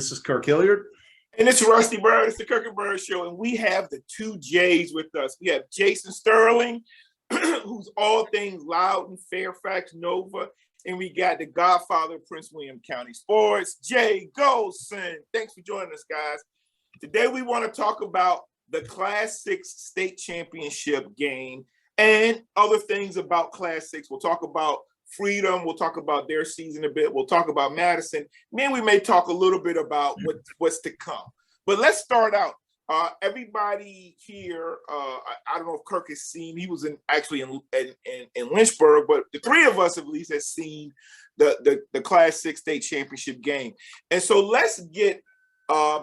This is Kirk Hilliard. And it's Rusty Bird. It's the Kirk and Bird Show. And we have the two J's with us. We have Jason Sterling, who's all things Loudoun, Fairfax, Nova. And we got the godfather of Prince William County sports, Jay Gholson. Thanks for joining us, guys. Today we want to talk about the Class 6 state championship game and other things about Class 6. We'll talk about Freedom. We'll talk about their season a bit. We'll talk about Madison. Then we may talk a little bit about what's to come. But let's start out. Everybody here, I don't know if Kirk has seen, he was actually in Lynchburg, but the three of us at least has seen the Class 6 state championship game. And so let's get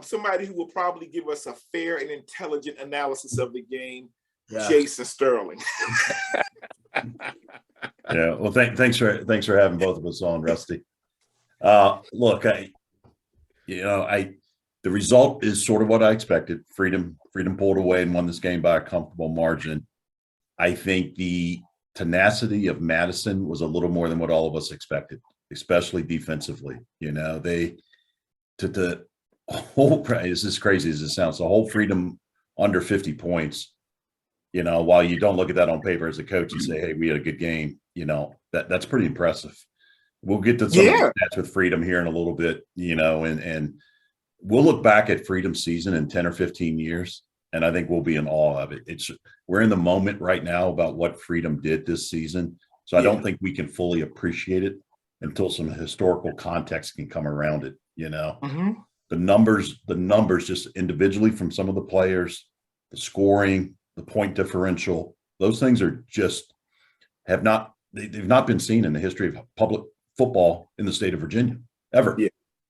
somebody who will probably give us a fair and intelligent analysis of the game, Jason Sterling. Yeah, well, thanks for having both of us on, Rusty. Look, the result is sort of what I expected. Freedom pulled away and won this game by a comfortable margin. I think the tenacity of Madison was a little more than what all of us expected, especially defensively. You know, the whole, as crazy as it sounds, the whole Freedom under 50 points. You know, while you don't look at that on paper as a coach and say, hey, we had a good game, you know, that's pretty impressive. We'll get to some of the stats with Freedom here in a little bit, you know, and we'll look back at Freedom's season in 10 or 15 years, and I think we'll be in awe of it. We're in the moment right now about what Freedom did this season. So I don't think we can fully appreciate it until some historical context can come around it, you know. Mm-hmm. The numbers just individually from some of the players, the scoring, the point differential, those things are just they've not been seen in the history of public football in the state of Virginia ever. Yeah.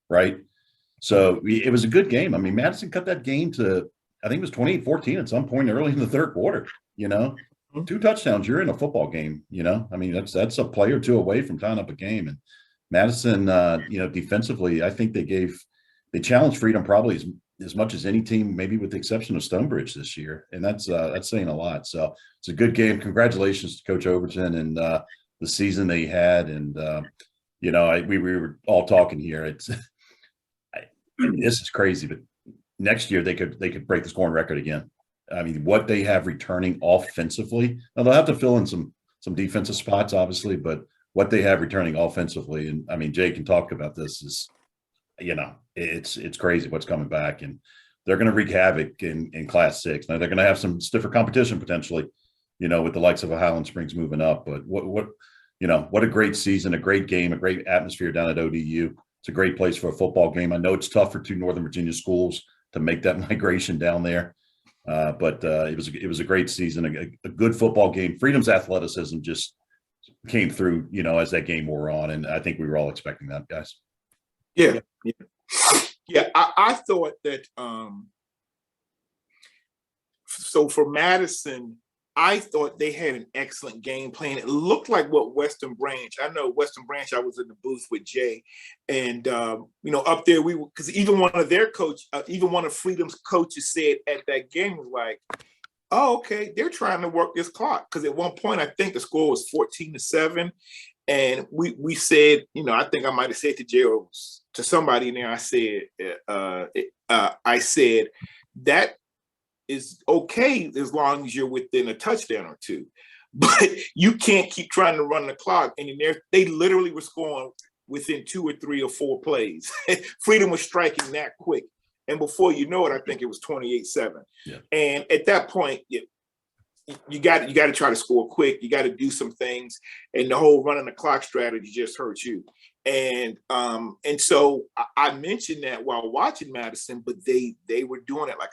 Right. So it was a good game. I mean, Madison cut that game to, I think it was 28-14 at some point early in the third quarter, you know, 2 touchdowns, you're in a football game, you know, I mean, that's a play or two away from tying up a game. And Madison, defensively, I think they challenged Freedom probably as much as any team, maybe with the exception of Stonebridge this year. And that's saying a lot. So it's a good game. Congratulations to Coach Overton and the season they had. And, we were all talking here. This is crazy, but next year they could break the scoring record again. I mean, what they have returning offensively, now they'll have to fill in some defensive spots, obviously, but what they have returning offensively, and I mean, Jay can talk about this, is, you know, it's crazy what's coming back, and they're going to wreak havoc in Class 6. Now they're going to have some stiffer competition potentially, you know, with the likes of a Highland Springs moving up. But what a great season, a great game, a great atmosphere down at ODU. It's a great place for a football game. I know it's tough for 2 Northern Virginia schools to make that migration down there, but it was a great season, a good football game. Freedom's athleticism just came through, you know, as that game wore on, and I think we were all expecting that, guys. Yeah. I thought that. So for Madison, I thought they had an excellent game plan. It looked like what Western Branch. I know Western Branch. I was in the booth with Jay, and up there because even one of Freedom's coaches said at that game was like, "Oh, okay, they're trying to work this clock." Because at one point, I think the score was 14-7, and we said, I think I might have said to Jay or to somebody in there, I said that is okay as long as you're within a touchdown or 2, but you can't keep trying to run the clock. And they literally were scoring within 2 or 3 or 4 plays. Freedom was striking that quick, and before you know it, I think it was 28-7. Yeah. And at that point, you got to try to score quick. You got to do some things, and the whole running the clock strategy just hurts you. And so I mentioned that while watching Madison, but they were doing it like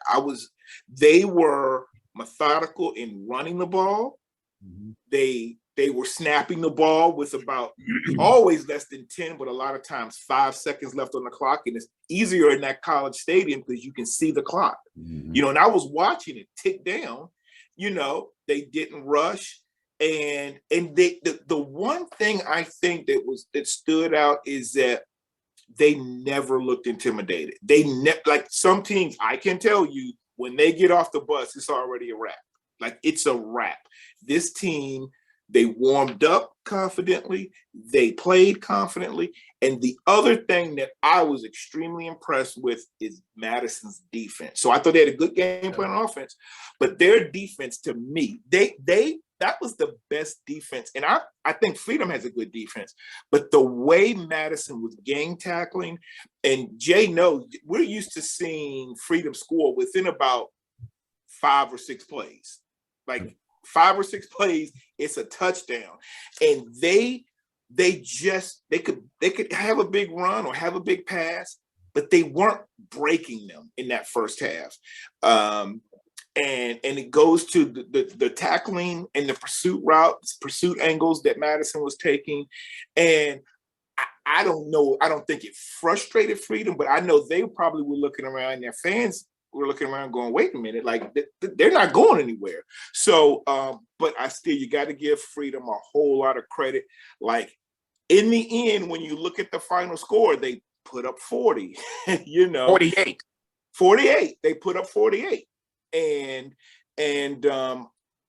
they were methodical in running the ball. Mm-hmm. They were snapping the ball with about always less than 10, but a lot of times 5 seconds left on the clock. And it's easier in that college stadium because you can see the clock, mm-hmm. And I was watching it tick down, they didn't rush. And the one thing I think that stood out is that they never looked intimidated. They like some teams, I can tell you, when they get off the bus, it's already a wrap. Like, it's a wrap. This team They warmed up confidently. They played confidently. And the other thing that I was extremely impressed with is Madison's defense. So I thought they had a good game plan on offense, but their defense, to me, that was the best defense. And I think Freedom has a good defense, but the way Madison was gang tackling, and Jay knows, we're used to seeing Freedom score within about 5 or 6 plays. Like 5 or 6 plays, it's a touchdown. And they could have a big run or have a big pass, but they weren't breaking them in that first half. And it goes to the tackling and the pursuit angles that Madison was taking. And I don't know, I don't think it frustrated Freedom, but I know they probably were looking around, their fans were looking around going, wait a minute, like they're not going anywhere. So, but you got to give Freedom a whole lot of credit. Like in the end, when you look at the final score, they put up 40, 48. They put up 48. And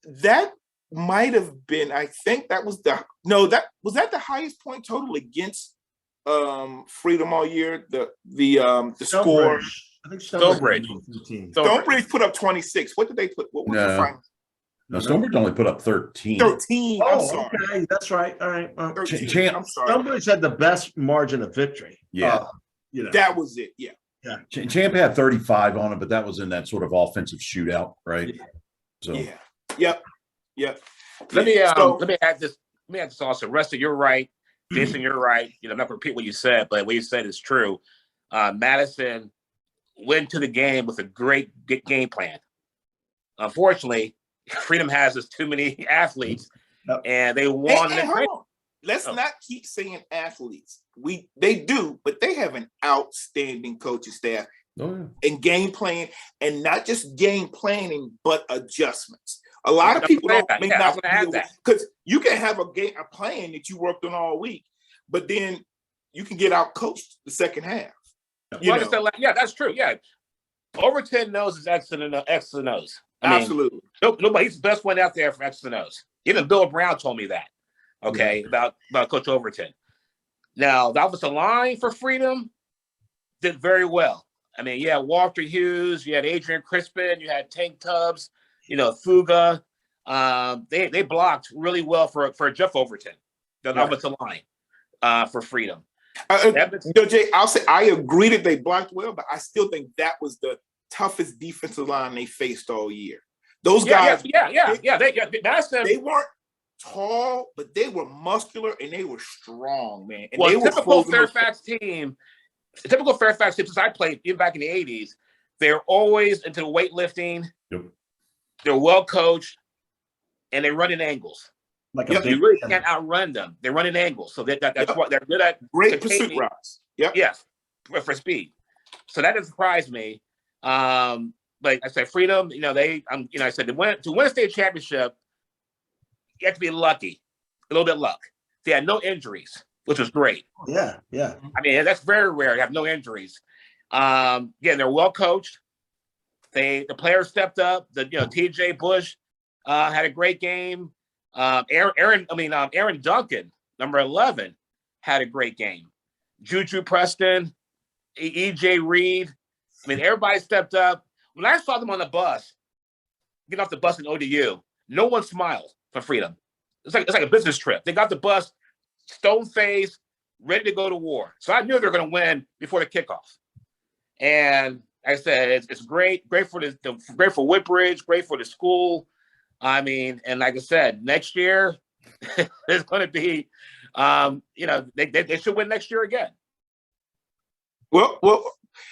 that might have been, I think that was the highest point total against Freedom all year. The score. I think Stonebridge put up 26. What did they put? What was the final? No, Stonebridge only put up 13. 13. I'm sorry. Okay, that's right. All right. 13. I'm sorry. Stonebridge had the best margin of victory. Yeah. That was it. Yeah. Yeah. Champ had 35 on it, but that was in that sort of offensive shootout, right? So Yep. Let me add this. Let me add this also. Rusty, you're right. Jason, you're right. I'm not going to repeat what you said, but what you said is true. Madison went to the game with a great game plan. Unfortunately, Freedom has just too many athletes, and they won. Let's not keep saying athletes. They do, but they have an outstanding coaching staff and game plan, and not just game planning, but adjustments. A lot of people may not have that, because you can have a plan that you worked on all week, but then you can get out coached the second half. Yeah, that's true. Yeah, Overton knows his X and O's. Absolutely. Nobody. He's the best one out there for X and O's. Even Bill Brown told me that. Okay, about Coach Overton. Now, the offensive line for Freedom did very well. I mean, you had Walter Hughes, you had Adrian Crispin, you had Tank Tubbs, Fuga. They blocked really well for Jeff Overton, the offensive line for Freedom. Jay, I'll say I agree that they blocked well, but I still think that was the toughest defensive line they faced all year. Those guys, they weren't tall, but they were muscular and they were strong, man. And well, typical Fairfax team, since I played even back in the 80s, they're always into the weightlifting. Yep. They're well coached, and they run in angles. You really can't outrun them. They run in angles, so that's what they're good at. Great pursuit routes. Yes, for speed. So that doesn't surprise me. But I said Freedom. I said to win a state championship, you have to be lucky, a little bit of luck. They had no injuries, which was great. Yeah. I mean, that's very rare to have no injuries. Again, they're well coached. The players stepped up. TJ Bush had a great game. Aaron Duncan, number 11, had a great game. Juju Preston, EJ Reed. I mean, everybody stepped up. When I saw them on the bus, getting off the bus in ODU, no one smiled for Freedom. It's like a business trip. They got the bus, stone-faced, ready to go to war. So I knew they were going to win before the kickoff. And like I said, it's great for great for Woodbridge, great for the school. I mean, and like I said, next year it's going to be, they should win next year again. Well,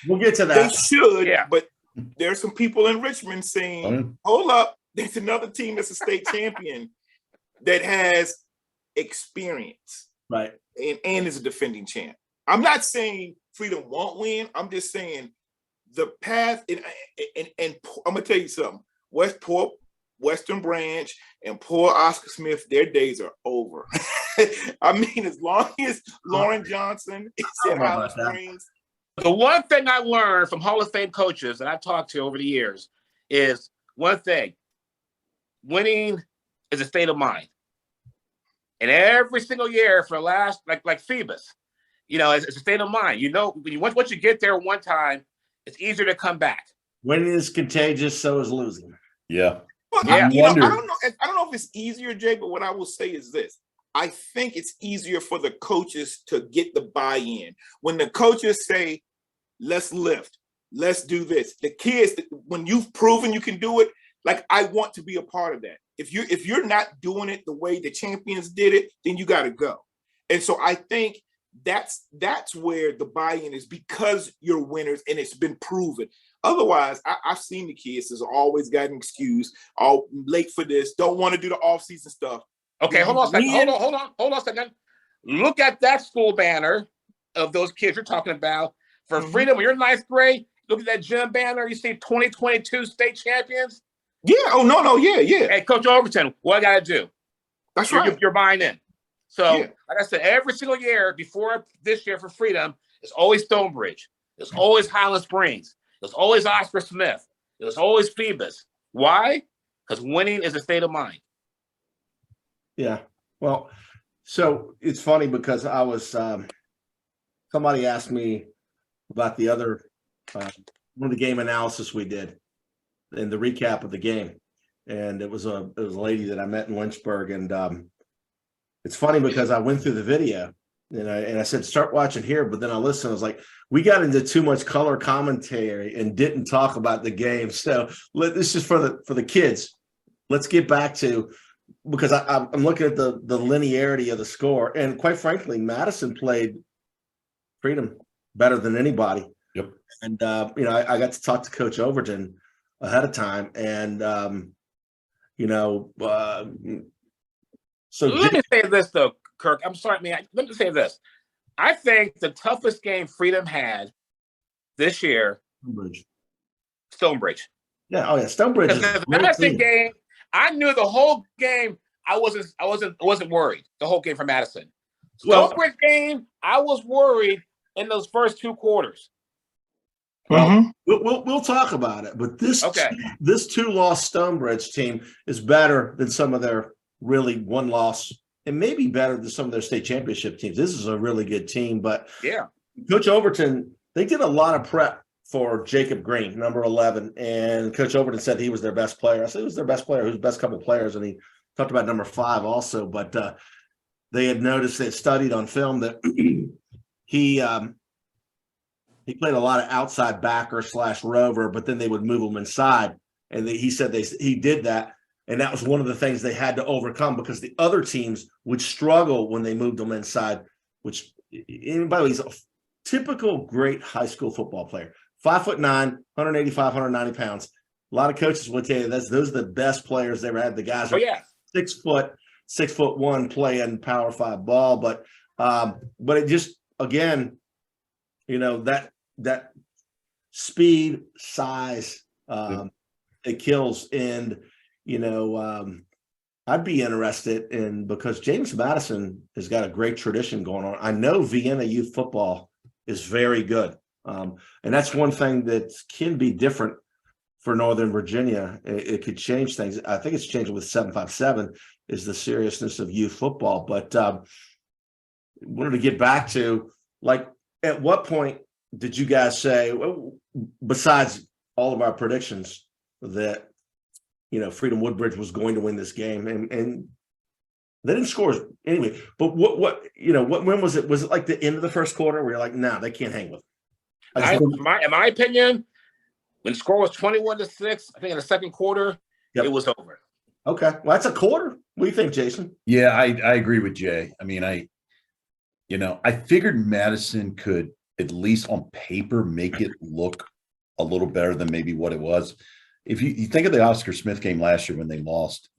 we'll get to that. They should, but there's some people in Richmond saying, hold up, there's another team that's a state champion that has experience. Right. And is a defending champ. I'm not saying Freedom won't win. I'm just saying the path, and I'm going to tell you something. Western Branch and poor Oscar Smith, their days are over. I mean, as long as Lauren Johnson is at Highland Springs. The one thing I learned from Hall of Fame coaches that I've talked to over the years is one thing: winning is a state of mind. And every single year for the last, like Phoebus, it's a state of mind. Once you get there one time, it's easier to come back. Winning is contagious, so is losing. Yeah. Well, Yeah. I don't know if it's easier, Jay, but what I will say is this. I think it's easier for the coaches to get the buy-in. When the coaches say, let's lift, let's do this. The kids, when you've proven you can do it, like, I want to be a part of that. If you're not doing it the way the champions did it, then you got to go. And so I think that's where the buy-in is, because you're winners and it's been proven. Otherwise, I've seen the kids has always got an excuse, all late for this, don't want to do the off-season stuff. Okay, hold on a second. Look at that school banner of those kids you're talking about. For Freedom, when you're in ninth grade, look at that gym banner. You see 2022 state champions. Yeah. Oh, no. Yeah. Hey, Coach Overton, what I got to do? That's right. You're buying in. So, like I said, every single year before this year for Freedom, it's always Stonebridge. It's always Highland Springs. It's always Oscar Smith. It's always Phoebus. Why? Because winning is a state of mind. Yeah. Well, so it's funny because I was somebody asked me about the other one of the game analysis we did in the recap of the game, and it was a lady that I met in Lynchburg, and it's funny because I went through the video and I said start watching here, but then I listened. I was like, we got into too much color commentary and didn't talk about the game. So this is for the kids. Let's get back to. Because I'm looking at the linearity of the score, and quite frankly, Madison played Freedom better than anybody. Yep. And I got to talk to Coach Overton ahead of time, and so let me say this though, Kirk. I'm sorry, man. Let me say this. I think the toughest game Freedom had this year, Stonebridge. Yeah. Oh yeah, Stonebridge. The Madison game. I knew the whole game. I wasn't worried. The whole game for Madison. Stonebridge game. I was worried in those first two quarters. Well, we'll talk about it. But this 2-loss Stonebridge team is better than some of their really one loss, and maybe better than some of their state championship teams. This is a really good team. But yeah, Coach Overton, they did a lot of prep for Jacob Green, number 11, and Coach Overton said he was their best player. I said he was their best player, who's the best couple of players, and he talked about number 5 also. But they had noticed, they had studied on film that he played a lot of outside backer / rover, but then they would move him inside, and he said he did that, and that was one of the things they had to overcome because the other teams would struggle when they moved him inside. Which, and by the way, he's a typical great high school football player. 5'9", 185, 190 pounds. A lot of coaches will tell you those are the best players they ever had. The guys are 6'1" playing Power 5 ball, but it just, again, that speed, size, it kills. And I'd be interested in, because James Madison has got a great tradition going on. I know Vienna youth football is very good. And that's one thing that can be different for Northern Virginia. It could change things. I think it's changing with 757 is the seriousness of youth football. But wanted to get back to, like, at what point did you guys say, besides all of our predictions, that Freedom Woodbridge was going to win this game, and they didn't score anyway? But when was it? Was it like the end of the first quarter where you're like, no, they can't hang with them? In my opinion, when the score was 21-6, I think in the second quarter, it was over. Okay, well, that's a quarter. What do you think, Jason? Yeah, I agree with Jay. I mean, I figured Madison could, at least on paper, make it look a little better than maybe what it was. If you think of the Oscar Smith game last year when they lost,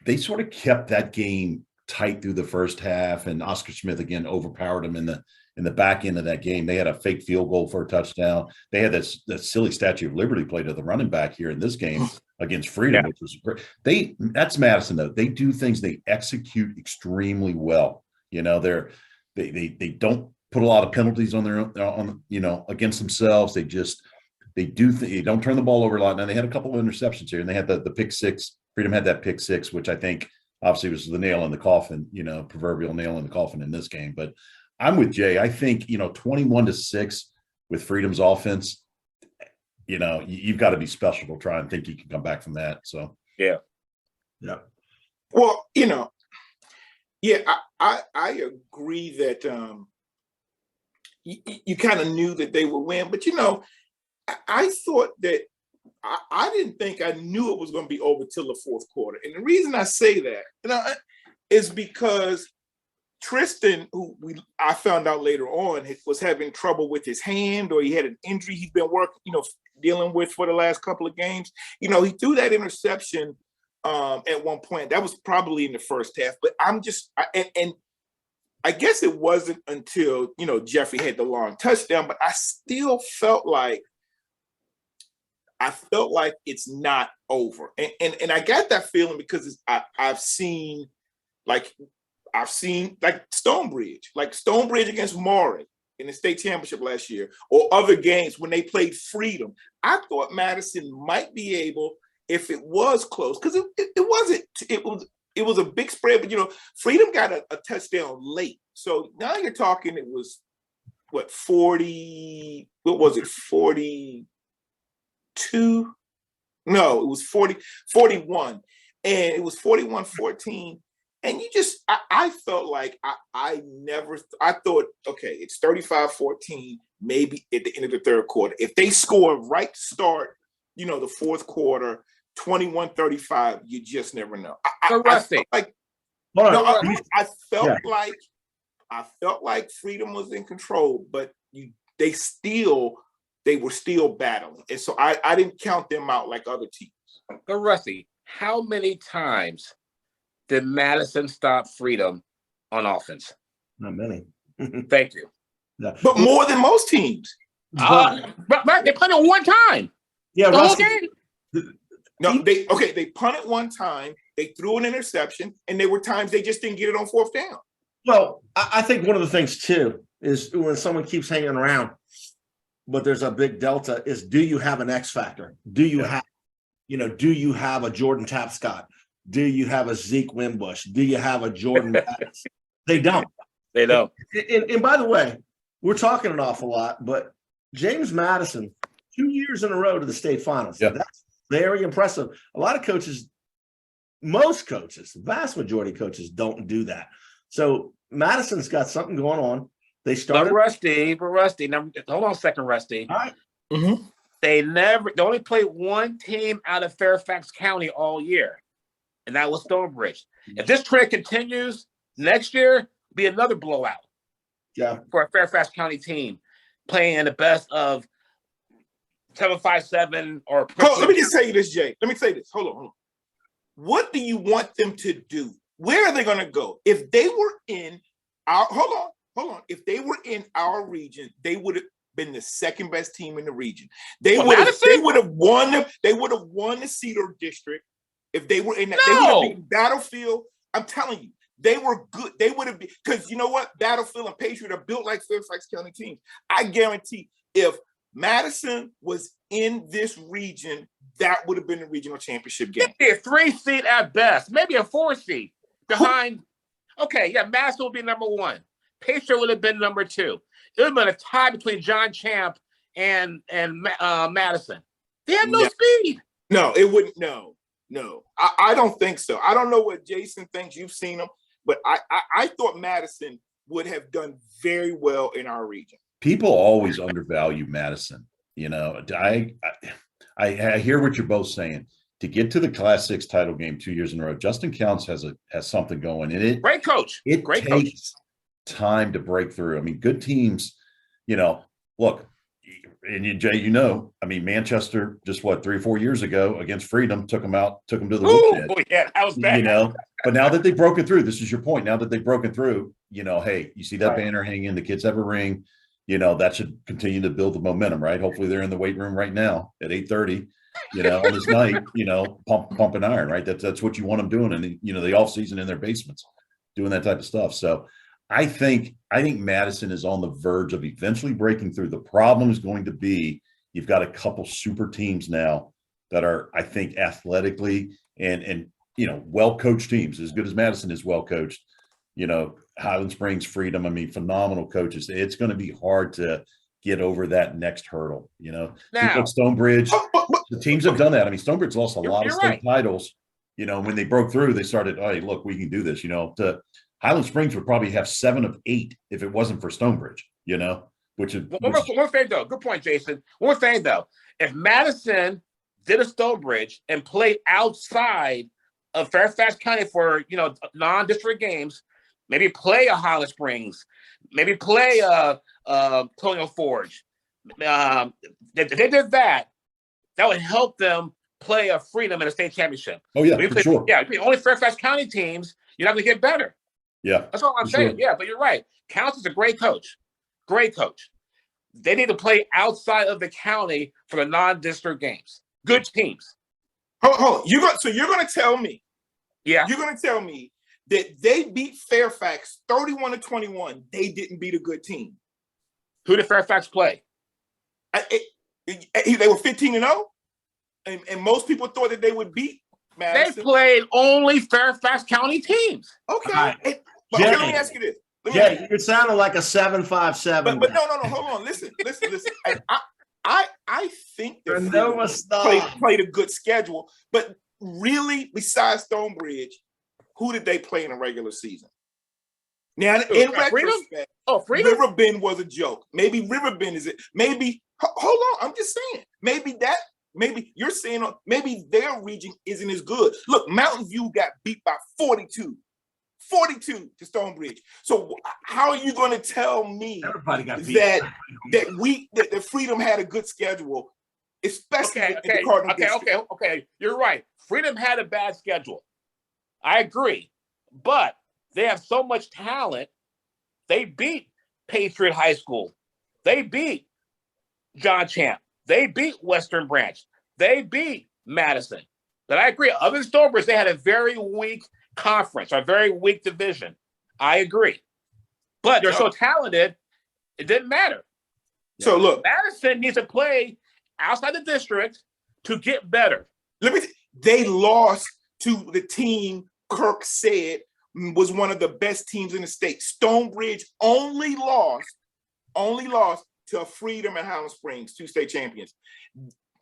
they sort of kept that game tight through the first half, and Oscar Smith again overpowered them in the back end of that game. They had a fake field goal for a touchdown. They had that silly Statue of Liberty play to the running back here in this game against Freedom, which was great. That's Madison though. They do things, they execute extremely well. They don't put a lot of penalties on their own, against themselves. They don't turn the ball over a lot. Now they had a couple of interceptions here, and they had the pick six. Freedom had that pick six, which I think obviously was the nail in the coffin, proverbial nail in the coffin in this game. But I'm with Jay. I think, 21-6 with Freedom's offense, you've got to be special to try and think you can come back from that. So, yeah. Well, I agree that you kind of knew that they would win, but I thought that I didn't think I knew it was going to be over till the fourth quarter. And the reason I say that, is because Tristan, who I found out later on, was having trouble with his hand, or he had an injury he's been dealing with for the last couple of games. He threw that interception at one point. That was probably in the first half. But and I guess it wasn't until Jeffrey had the long touchdown. But I still felt like it's not over, and I got that feeling because I've seen Stonebridge against Maury in the state championship last year, or other games when they played Freedom. I thought Madison might be able, if it was close, because it was a big spread, but Freedom got a touchdown late. So now you're talking, it was 40, what was it, 42? No, it was 41. And it was 41-14. And I felt like I thought, okay, it's 35-14, maybe at the end of the third quarter. If they score right to start, the fourth quarter, 21-35, you just never know. I felt like Freedom was in control, but they were still battling. And so I didn't count them out like other teams. But Rusty, how many times did Madison stop Freedom on offense? Not many. Thank you. Yeah. But more than most teams. But they punted one time. Yeah, the whole Rusty, game. No, they punted one time, they threw an interception, and there were times they just didn't get it on fourth down. Well, I think one of the things too is when someone keeps hanging around, but there's a big delta, is do you have an X factor? Do you have, do you have a Jordan Tapscott? Do you have a Zeke Wimbush? Do you have a Jordan Maddox? They don't. They don't. And by the way, we're talking an awful lot, but James Madison, 2 years in a row to the state finals. Yeah. That's very impressive. A lot of coaches, most coaches, the vast majority of coaches don't do that. So Madison's got something going on. They started. But Rusty, now, hold on a second, Rusty. All right. Mm-hmm. They only played one team out of Fairfax County all year, and that was Stonebridge. If this trend continues next year, it'll be another blowout. Yeah. For a Fairfax County team playing in the best of 7-5-7 or. Let me just say this, Jay. Let me say this. Hold on. What do you want them to do? Where are they going to go? If they were in our hold on. If they were in our region, they would have been the second best team in the region. They would have won the Cedar District if they were in that. No. They would have beaten Battlefield. I'm telling you, they were good. They would have been, because you know what? Battlefield and Patriot are built like Fairfax County teams. I guarantee if Madison was in this region, that would have been the regional championship game. Maybe a 3 seed at best, maybe a 4 seed behind. Okay, yeah, Madison would be number 1. Patriot would have been number 2. It would have been a tie between John Champ and Madison. They have no speed. No, it wouldn't. No. I don't think so. I don't know what Jason thinks. You've seen them, but I thought Madison would have done very well in our region. People always undervalue Madison. I hear what you're both saying. To get to the Class 6 title game 2 years in a row, Justin Counts has something going in it. Great coach. Great takes time to break through. I mean, good teams, look, and Jay, Manchester just 3 or 4 years ago against Freedom took them to the woodshed. Oh yeah, that was bad. But now that they've broken through, this is your point. Now that they've broken through, hey, you see that banner hanging, the kids have a ring, that should continue to build the momentum, right? Hopefully they're in the weight room right now at 8:30, on this night, pumping iron, right? That's what you want them doing. And the off season in their basements, doing that type of stuff. So I think Madison is on the verge of eventually breaking through. The problem is going to be you've got a couple super teams now that are, I think, athletically and well-coached teams, as good as Madison is well-coached, Highland Springs, Freedom, I mean, phenomenal coaches. It's going to be hard to get over that next hurdle, Teams like Stonebridge, the teams have done that. I mean, Stonebridge lost a lot of state titles. When they broke through, they started, hey, look, we can do this, Highland Springs would probably have 7 of 8 if it wasn't for Stonebridge, which is one more thing though. Good point, Jason. One more thing though. If Madison did a Stonebridge and played outside of Fairfax County for non-district games, maybe play a Highland Springs, maybe play a Colonial Forge. If they did that, that would help them play a Freedom in a state championship. Oh yeah, for sure. Yeah, only Fairfax County teams, you're not going to get better. Yeah, that's all I'm saying. Sure. Yeah, but you're right. Counts is a great coach. Great coach. They need to play outside of the county for the non-district games. Good teams. Hold on. So you're going to tell me? Yeah. You're going to tell me that they beat Fairfax 31-21. They didn't beat a good team. Who did Fairfax play? They were 15-0, and most people thought that they would beat Madison. They played only Fairfax County teams. Okay. Right. Let me ask you this. It sounded like a 7-5-7. But no. Hold on. Listen. I think that played a good schedule, but really, besides Stonebridge, who did they play in a regular season? Now, in retrospect, Riverbend was a joke. Maybe Riverbend is it. Maybe hold on. I'm just saying. Maybe you're saying maybe their region isn't as good. Look, Mountain View got beat by 42 to Stonebridge. So how are you going to tell me that Freedom had a good schedule, especially in the Cardinal District? Okay. You're right. Freedom had a bad schedule. I agree. But they have so much talent. They beat Patriot High School. They beat John Champ. They beat Western Branch. They beat Madison. But I agree. Other than Stonebridge, they had a very weak conference, a very weak division. I agree. But they're so talented, it didn't matter. So look, Madison needs to play outside the district to get better. They lost to the team Kirk said was one of the best teams in the state. Stonebridge only lost to Freedom and Highland Springs, 2 state champions.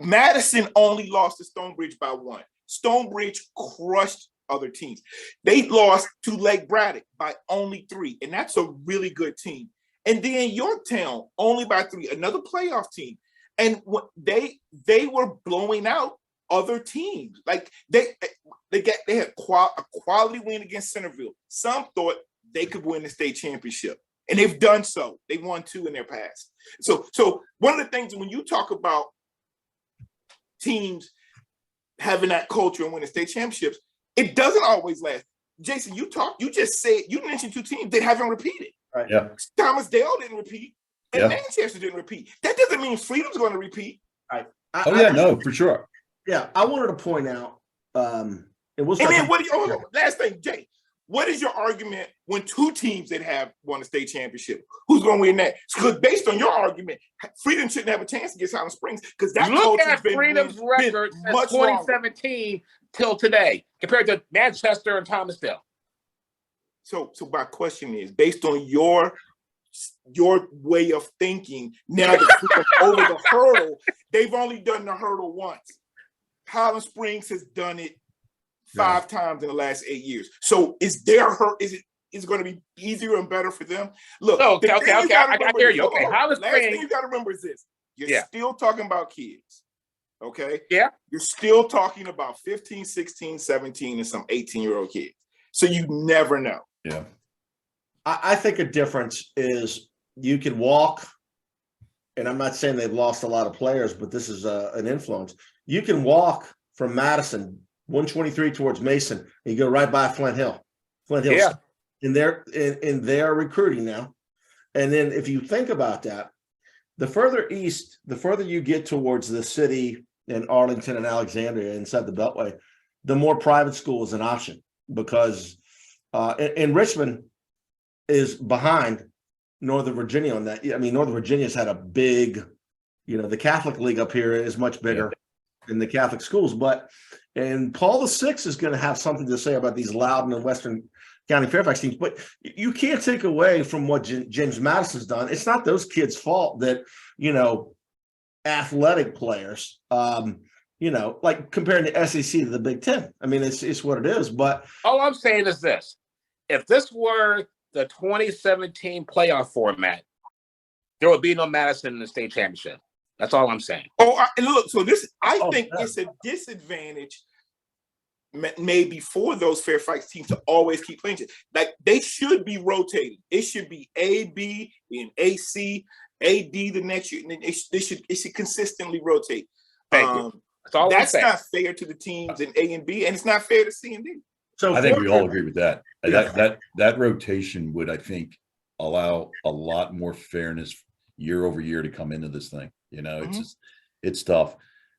Madison only lost to Stonebridge by 1. Stonebridge crushed other teams. They lost to Lake Braddock by only 3, and that's a really good team. And then Yorktown only by 3, another playoff team. And they were blowing out other teams. Like they had a quality win against Centerville. Some thought they could win the state championship, and they've done so. They won 2 in their past. So one of the things when you talk about teams having that culture and winning state championships, it doesn't always last. Jason, you mentioned 2 teams that haven't repeated. Right. Yeah. Thomas Dale didn't repeat, and Manchester didn't repeat. That doesn't mean Freedom's going to repeat. Right. No, for sure. Yeah, I wanted to point out, last thing, Jay, what is your argument when 2 teams that have won a state championship? Who's going to win that? Because based on your argument, Freedom shouldn't have a chance against Highland Springs because that look at Freedom's record since 2017 till today compared to Manchester and Thomasdale. So my question is, based on your way of thinking, now that Freedom over the hurdle, they've only done the hurdle once. Highland Springs has done it 5 times in the last 8 years. So is it going to be easier and better for them? Look, okay, I hear you. Okay, Highland Springs. Last thing you got to remember is this: you're still talking about kids. Okay. Yeah. You're still talking about 15, 16, 17, and some 18-year-old kids. So you never know. Yeah. I think a difference is you can walk, and I'm not saying they've lost a lot of players, but this is an influence. You can walk from Madison 123 towards Mason, and you go right by Flint Hill. Flint Hill, in their recruiting now. And then if you think about that, the further east, the further you get towards the city in Arlington and Alexandria inside the Beltway, the more private school is an option because in Richmond is behind Northern Virginia on that. I mean, Northern Virginia's had a big, the Catholic League up here is much bigger than the Catholic schools, but And Paul VI is going to have something to say about these Loudoun and Western County Fairfax teams. But you can't take away from what James Madison's done. It's not those kids' fault that, athletic players, like comparing the SEC to the Big Ten. I mean, it's what it is. But all I'm saying is this. If this were the 2017 playoff format, there would be no Madison in the state championship. That's all I'm saying. And look, so I think it's a disadvantage maybe for those Fairfax teams to always keep playing. Like, they should be rotating. It should be A, B, and AC, AD the next year. And it should consistently rotate. That's not fair to the teams in A and B, and it's not fair to C and D. So I think we all agree with that. That rotation would, I think, allow a lot more fairness year over year to come into this thing. It's tough.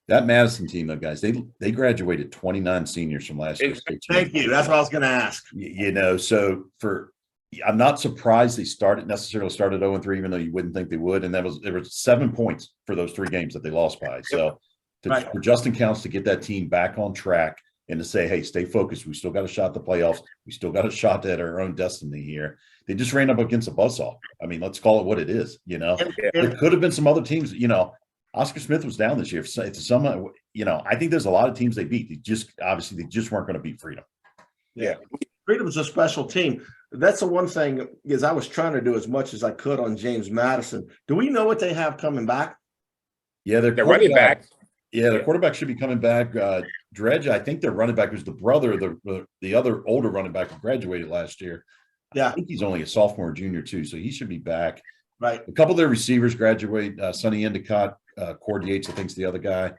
That Madison team, though, guys, they graduated 29 seniors from last year. Thank you. That's what I was going to ask. So I'm not surprised they necessarily started 0-3, even though you wouldn't think they would. And there was 7 points for those 3 games that they lost by. So for Justin Counts to get that team back on track and to say, hey, stay focused. We still got a shot at the playoffs. We still got a shot at our own destiny here. They just ran up against a buzzsaw. I mean, let's call it what it is. There could have been some other teams. Oscar Smith was down this year. I think there's a lot of teams they beat. They just weren't going to beat Freedom. Yeah. Freedom is a special team. That's the one thing is I was trying to do as much as I could on James Madison. Do we know what they have coming back? Yeah, they're running back. Yeah, their quarterback should be coming back. Dredge, I think their running back was the brother of the other older running back who graduated last year. Yeah. I think he's only a sophomore or junior too, so he should be back. Right. A couple of their receivers graduate. Sonny Endicott, Cord Yates, I think, is the other guy.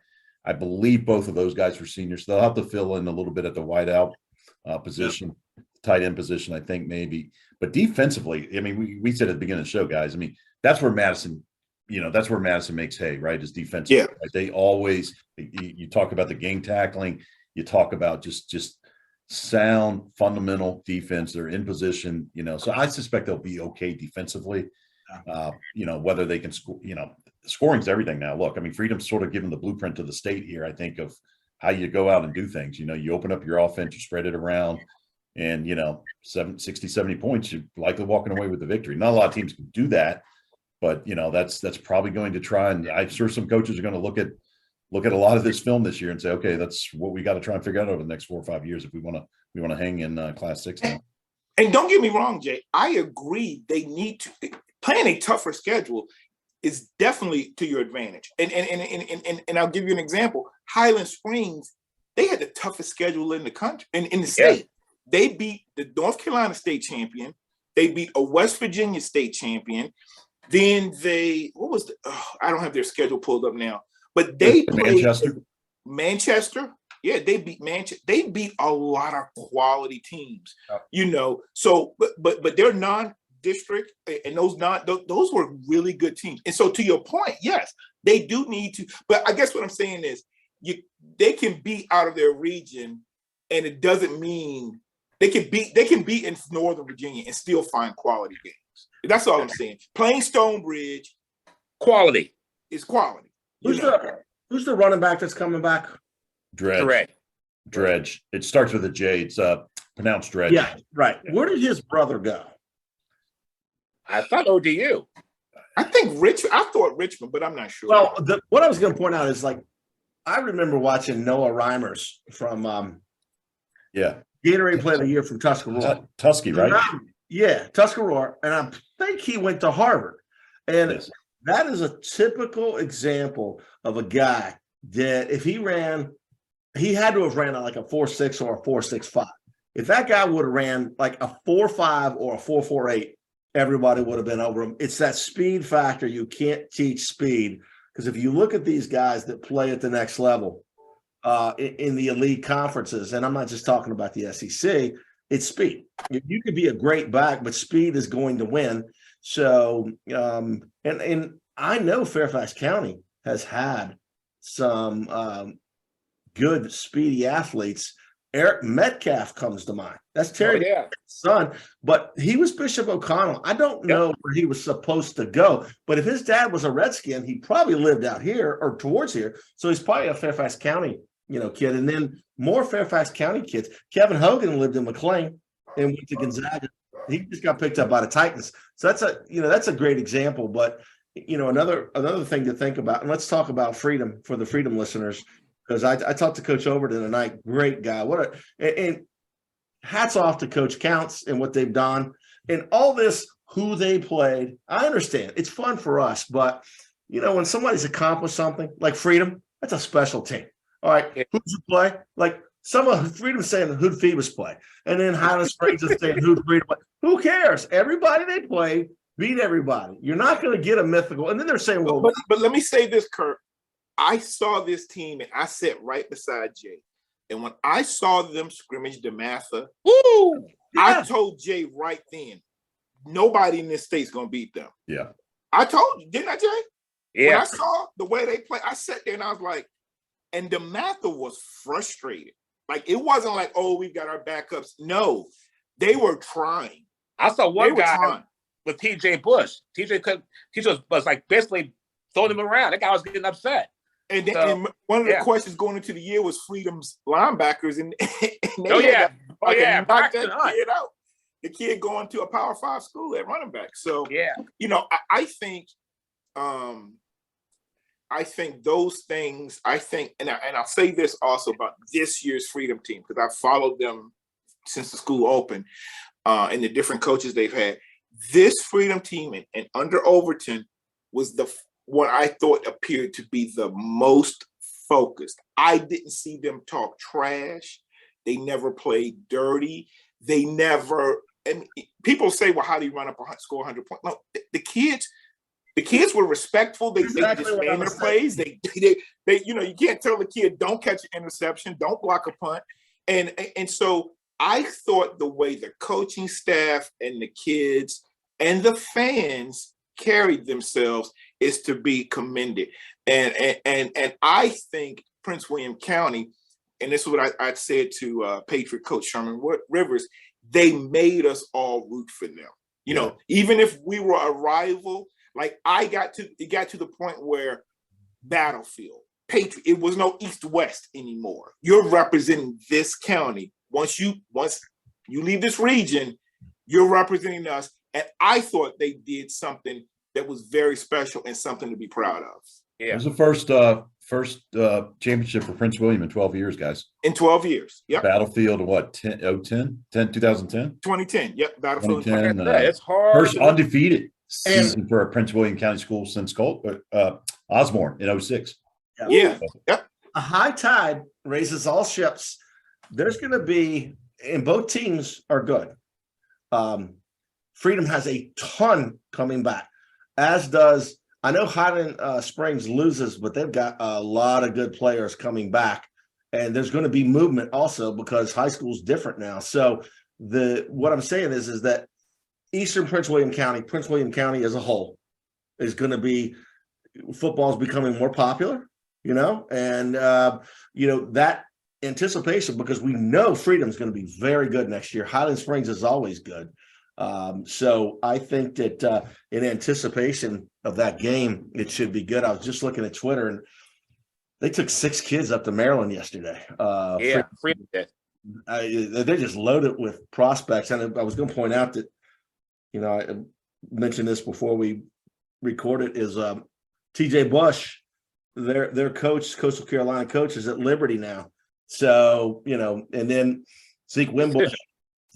I believe both of those guys were seniors. So they'll have to fill in a little bit at the wideout position, tight end position, I think maybe. But defensively, I mean, we said at the beginning of the show, guys, I mean, that's where Madison makes hay, right? Is defense. Yeah. Right? They always, you talk about the game tackling, you talk about just sound fundamental defense. They're in position, so I suspect they'll be okay defensively. Whether they can score, scoring's everything now. Look, I mean, Freedom's sort of given the blueprint to the state here, I think, of how you go out and do things. You open up your offense, you spread it around, and 60, 70 points, you're likely walking away with the victory. Not a lot of teams can do that, but that's probably going to try, and I'm sure some coaches are going to look at a lot of this film this year and say, okay, that's what we got to try and figure out over the next 4 or 5 years if we want to hang in Class 6 now. And don't get me wrong, Jay, I agree they need to playing a tougher schedule is definitely to your advantage. And I'll give you an example. Highland Springs, they had the toughest schedule in the country, in the state. Yeah. They beat the North Carolina state champion. They beat a West Virginia state champion. Then I don't have their schedule pulled up now, but they played Manchester. Yeah, they beat Manchester. They beat a lot of quality teams, So, but they're non-district, and those were really good teams. And so, to your point, yes, they do need to. But I guess what I'm saying is, they can be out of their region, and it doesn't mean they can be in Northern Virginia and still find quality games. That's all I'm saying. Playing Stonebridge, quality is quality. Who's the running back that's coming back? Dredge. It starts with a J. It's pronounced Dredge. Yeah, right. Where did his brother go? I thought ODU. I think I thought Richmond, but I'm not sure. Well, what I was going to point out is, I remember watching Noah Reimers from Gatorade Player of the Year from Tuscarora. Tusky, right? Tuscarora. And I think he went to Harvard. And that is a typical example of a guy that if he ran, he had to have ran like a 4.6 or a 4.65. If that guy would have ran like a 4.5 or a 4.48, everybody would have been over him. It's that speed factor. You can't teach speed, because if you look at these guys that play at the next level in the elite conferences, and I'm not just talking about the SEC, it's speed. You could be a great back, but speed is going to win. So, and I know Fairfax County has had some good speedy athletes. Eric Metcalf comes to mind. That's Terry's son, but he was Bishop O'Connell. I don't know where he was supposed to go, but if his dad was a Redskin, he probably lived out here or towards here. So he's probably a Fairfax County kid, and then more Fairfax County kids. Kevin Hogan lived in McLean and went to Gonzaga. He just got picked up by the Titans. So that's a great example. But another thing to think about, and let's talk about Freedom for the Freedom listeners, because I talked to Coach Overton tonight. Great guy. And hats off to Coach Counts and what they've done and all this. Who they played, I understand. It's fun for us, but when somebody's accomplished something like Freedom, that's a special team. All right, who'd you play? Like some of Freedom saying who'd Phoebus play, and then Highland Springs is saying who'd Freedom play. Who cares? Everybody they play beat everybody. You're not going to get a mythical. And then they're saying, well, but let me say this, Kurt. I saw this team and I sat right beside Jay, and when I saw them scrimmage DeMatha, I told Jay right then, nobody in this state's gonna beat them. Yeah. I told you, didn't I, Jay? Yeah. When I saw the way they play, I sat there and I was like, and DeMatha was frustrated. Like, it wasn't like, oh, we've got our backups. No, they were trying. I saw one guy with TJ Bush. TJ was like basically throwing him around. That guy was getting upset. And one of the questions going into the year was Freedom's linebackers, and they knocked that kid out. The kid going to a Power 5 school at running back. So I think those things. And I'll say this also about this year's Freedom team, because I've followed them since the school opened, and the different coaches they've had. This Freedom team and under Overton was what I thought appeared to be the most focused. I didn't see them talk trash. They never played dirty. They never. And people say, "Well, how do you run up score 100 points?" No, the kids were respectful. They just ran their plays. They you can't tell the kid, don't catch an interception, don't block a punt, and so I thought the way the coaching staff and the kids and the fans carried themselves is to be commended. And I think Prince William County, and this is what I said to Patriot coach Sherman Rivers, they made us all root for them. Even if we were a rival, like it got to the point where Battlefield, Patriot, it was no East-West anymore. You're representing this county. Once you leave this region, you're representing us. And I thought they did something that was very special and something to be proud of. Yeah. It was the first championship for Prince William in 12 years, guys. In 12 years. Yep. Battlefield, what, 2010? 2010. Yep. Battlefield. 2010. It's hard. First undefeated season for a Prince William County school since Osborne in 06. Yeah. Yep. A high tide raises all ships. There's going to be, and both teams are good. Freedom has a ton coming back, as does, I know Highland Springs loses, but they've got a lot of good players coming back. And there's going to be movement also because high school's different now. So what I'm saying is that Eastern Prince William County as a whole is going to be, football is becoming more popular, and, that anticipation, because we know Freedom's going to be very good next year. Highland Springs is always good. So I think that in anticipation of that game, it should be good. I was just looking at Twitter, and they took 6 kids up to Maryland yesterday. Freedom did. They just loaded with prospects. And I was going to point out that, I mentioned this before we recorded, is TJ Bush, their coach, Coastal Carolina coach, is at Liberty now. So, and then Zeke Wimbush.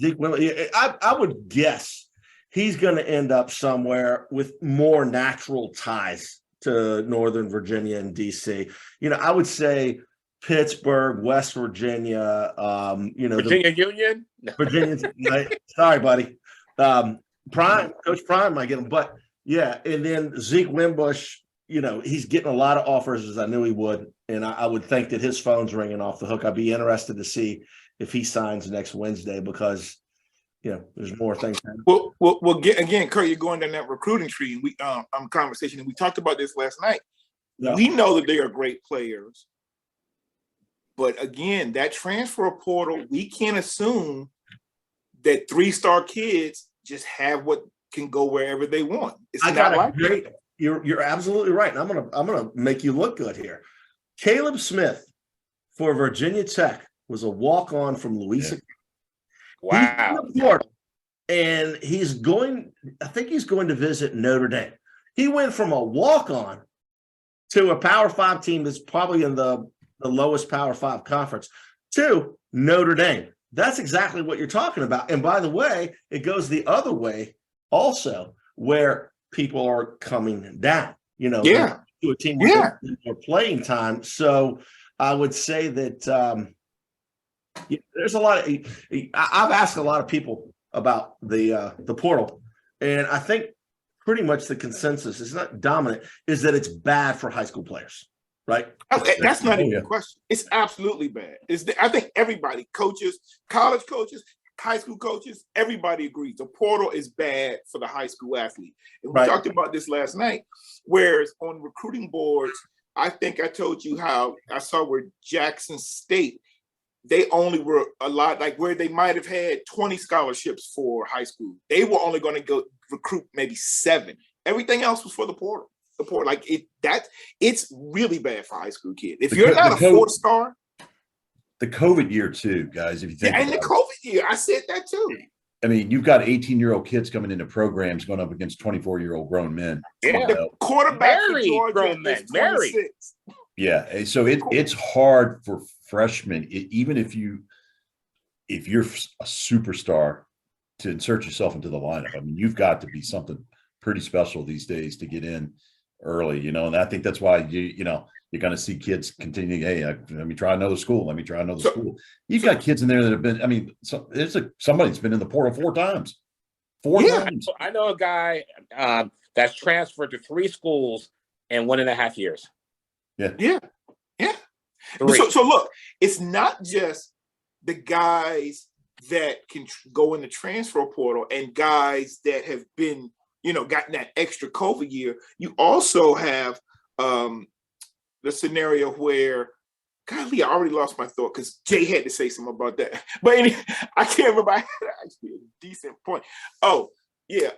I would guess he's going to end up somewhere with more natural ties to Northern Virginia and DC. I would say Pittsburgh, West Virginia, Virginia Union. Virginians. Sorry, buddy. Coach Prime might get him, but yeah. And then Zeke Wimbush, he's getting a lot of offers, as I knew he would. And I would think that his phone's ringing off the hook. I'd be interested to see if he signs next Wednesday, because there's more things happening. Well, again, Kurt, you're going down that recruiting tree, and we conversation, and we talked about this last night. Yeah. We know that they are great players, but again, that transfer portal, we can't assume that 3-star kids just have what can go wherever they want. It's not like great. You're absolutely right, and I'm gonna make you look good here. Caleb Smith, for Virginia Tech was a walk-on from Louisa. Wow. He's in the portal, and I think he's going to visit Notre Dame. He went from a walk-on to a Power 5 team that's probably in the lowest Power 5 conference to Notre Dame. That's exactly what you're talking about. And by the way, it goes the other way also, where people are coming down, to a team with more playing time. So I would say that there's a lot of, I've asked a lot of people about the portal, and I think pretty much the consensus is not dominant, is that it's bad for high school players, right? That's not even a question. It's absolutely bad. I think everybody, coaches, college coaches, high school coaches, everybody agrees the portal is bad for the high school athlete. And we talked about this last night, whereas on recruiting boards, I think I told you how I saw where Jackson State, they only were a lot, like where they might have had 20 scholarships for high school. They were only going to go recruit maybe 7. Everything else was for the portal. Like it's really bad for high school kids. If you're not a 4-star. The COVID year too, guys, if you think and the COVID year, I said that too. I mean, you've got 18-year-old kids coming into programs going up against 24-year-old grown men. Yeah, the quarterback for Georgia is 26. Yeah, so it's hard for freshmen, even if you're a superstar, to insert yourself into the lineup. I mean, you've got to be something pretty special these days to get in early, and I think that's why you're going to see kids continuing. Hey, let me try another school. Let me try another school. You've got kids in there that have been. I mean, somebody's been in the portal 4 times. 4 times. I know a guy that's transferred to 3 schools in 1.5 years. Yeah. So look, it's not just the guys that can go in the transfer portal and guys that have been, gotten that extra COVID year. You also have the scenario where, golly, I already lost my thought because Jay had to say something about that. But anyway, I can't remember. I had actually a decent point. Oh, yeah.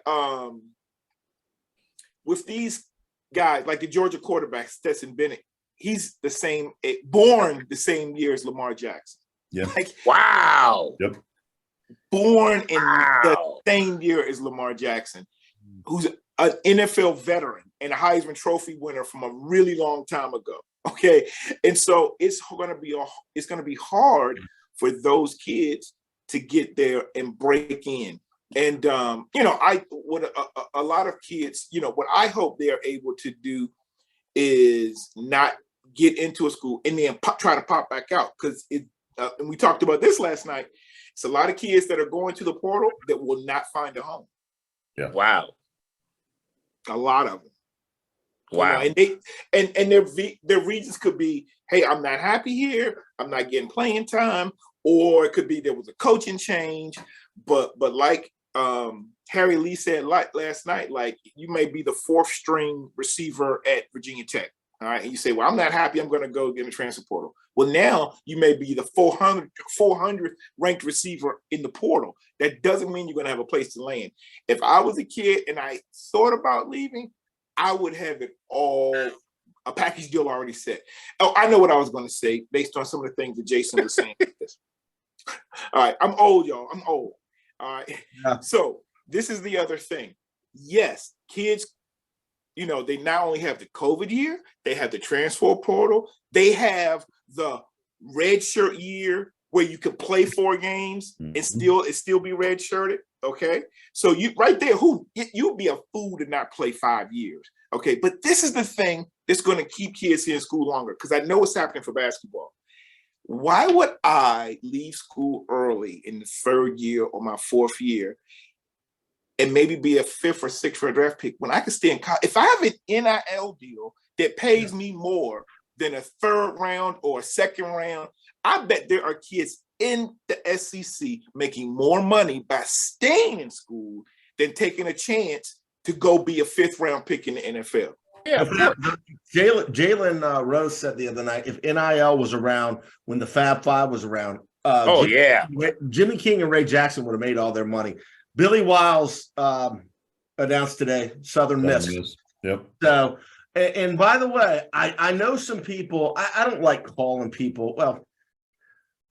With these guys, like the Georgia quarterback, Stetson Bennett, he's born the same year as Lamar Jackson. Yeah. Wow. Yep. Born in the same year as Lamar Jackson, who's an NFL veteran and a Heisman Trophy winner from a really long time ago. Okay, and so it's going to be hard for those kids to get there and break in. And a lot of kids, what I hope they are able to do is not get into a school and then try to pop back out, because and we talked about this last night. It's a lot of kids that are going to the portal that will not find a home. Yeah. Wow. A lot of them. Wow. And their reasons could be, hey, I'm not happy here. I'm not getting playing time. Or it could be there was a coaching change. But like Harry Lee said last night, like, you may be the 4th string receiver at Virginia Tech. All right. And you say, well, I'm not happy. I'm going to go get in the transfer portal. Well, now you may be the 400th ranked receiver in the portal. That doesn't mean you're going to have a place to land. If I was a kid and I thought about leaving, I would have it all, a package deal already set. Oh, I know what I was going to say based on some of the things that Jason was saying. All right. I'm old, y'all. I'm old. All right. Yeah. So this is the other thing. Yes, kids, they not only have the COVID year, they have the transfer portal, they have the red shirt year where you could play 4 games and still be red shirted. Okay. So you right there, you'd be a fool to not play 5 years. Okay. But this is the thing that's going to keep kids here in school longer, because I know it's happening for basketball. Why would I leave school early in the 3rd year or my 4th year and maybe be a 5th or 6th round draft pick when I can stay in college? If I have an NIL deal that pays me more than a 3rd round or a 2nd round, I bet there are kids in the SEC making more money by staying in school than taking a chance to go be a 5th round pick in the NFL. Yeah, Jalen Rose said the other night, if NIL was around when the Fab Five was around, Jimmy King and Ray Jackson would have made all their money. Billy Wiles announced today, Southern Miss. Yep. So, and by the way, I know some people, I don't like calling people, well,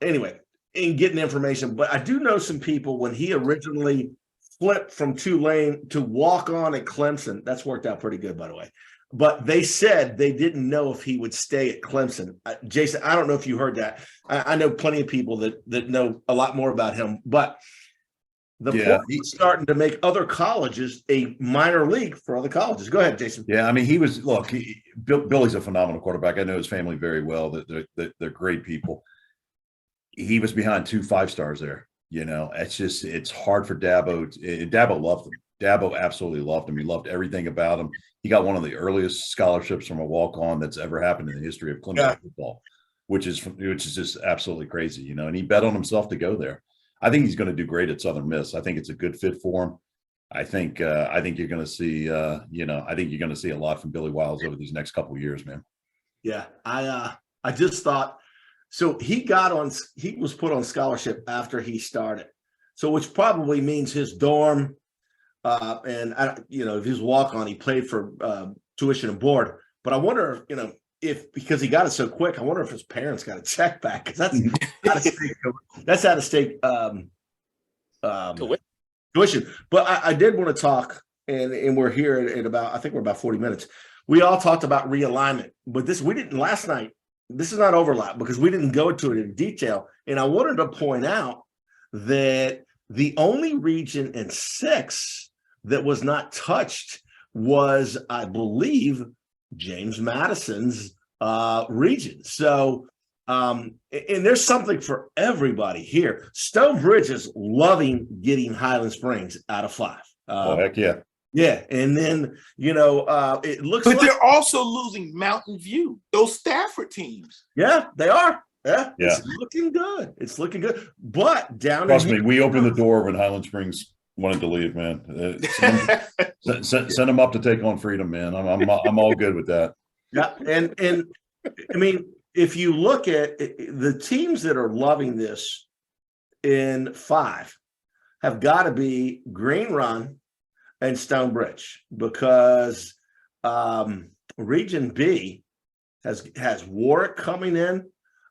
anyway, in getting information, but I do know some people when he originally flipped from Tulane to walk on at Clemson. That's worked out pretty good, by the way. But they said they didn't know if he would stay at Clemson. Jason, I don't know if you heard that. I know plenty of people that know a lot more about him, but he's starting to make other colleges a minor league for other colleges. Go ahead, Jason. Yeah, I mean, Billy's a phenomenal quarterback. I know his family very well. They're great people. He was behind 2 5-stars there. It's hard for Dabo. Dabo loved him. Dabo absolutely loved him. He loved everything about him. He got one of the earliest scholarships from a walk-on that's ever happened in the history of Clemson football, which is just absolutely crazy, and he bet on himself to go there. I think he's going to do great at Southern Miss. I think it's a good fit for him. I think you're going to see, I think you're going to see a lot from Billy Wiles over these next couple of years, man. Yeah, I just thought. So he was put on scholarship after he started. So which probably means his dorm, and if he was walk on, he played for tuition and board. But I wonder, if because he got it so quick, I wonder if his parents got a check back, because that's out of state. That's out of state tuition. But I did want to talk, and we're here at about, I think we're about 40 minutes. We all talked about realignment, but we didn't last night. This is not overlap because we didn't go to it in detail. And I wanted to point out that the only region in 6 that was not touched was, I believe, James Madison's region. So, and there's something for everybody here. Stonebridge is loving getting Highland Springs out of 5. Heck yeah. Yeah, and then it looks. But like they're also losing Mountain View. Those Stafford teams. Yeah, they are. Yeah, yeah. It's looking good. It's looking good. But down. Trust me, we opened the door when Highland Springs wanted to leave, man. Send them up to take on Freedom, man. I'm all good with that. Yeah, and I mean, if you look at the teams that are loving this in 5, have got to be Green Run and Stonebridge, because Region B has Warwick coming in,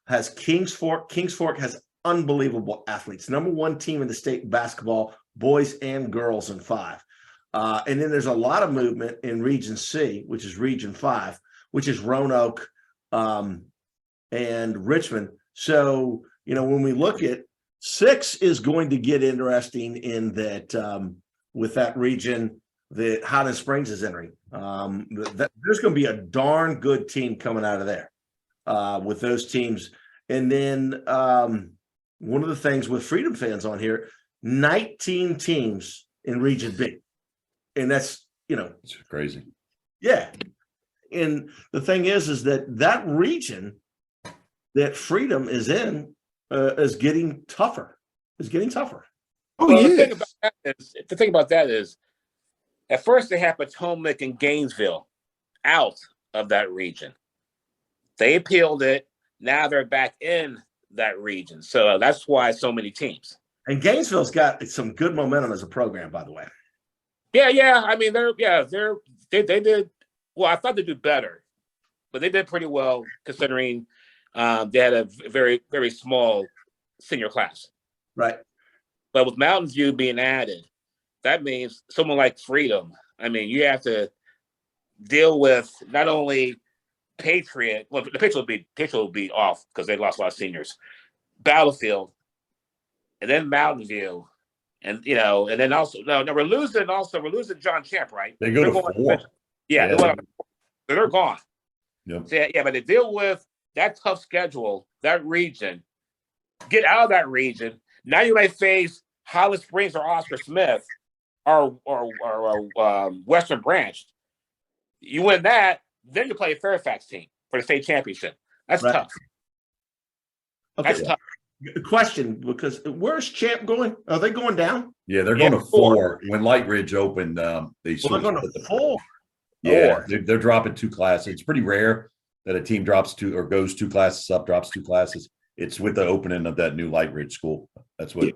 has Kings Fork. Kings Fork has unbelievable athletes. Number 1 team in the state basketball, boys and girls in 5. And then there's a lot of movement in Region C, which is Region 5, which is Roanoke and Richmond. So, when we look at 6 is going to get interesting in that with that region that Highland Springs is entering. There's going to be a darn good team coming out of there with those teams. And then one of the things with Freedom fans on here, 19 teams in Region B. And that's, it's crazy. Yeah. And the thing is that region that Freedom is in is getting tougher. Oh, well, yeah. The thing about that is, at first they had Potomac and Gainesville out of that region. They appealed it. Now they're back in that region. So that's why so many teams. And Gainesville's got some good momentum as a program, by the way. Yeah. I mean, they did well. I thought they'd do better, but they did pretty well considering they had a very, very small senior class. Right. But with Mountain View being added, that means someone like Freedom. I mean, you have to deal with not only Patriot. Well, the Patriot will be off because they lost a lot of seniors. Battlefield, and then Mountain View, and and then also we're losing John Champ, right? They go to 4. They're gone. Yep. So, but to deal with that tough schedule, that region, get out of that region. Now you may face Highland Springs or Oscar Smith or Western Branch. You win that, then you play a Fairfax team for the state championship. That's tough. Okay. That's tough. Question, because where's Champ going? Are they going down? Yeah, they're going to 4. When Light Ridge opened, they they're going to 4. Yeah, they're dropping 2 classes. It's pretty rare that a team drops 2 or goes 2 classes up, drops 2 classes. It's with the opening of that new Light Ridge school. That's what.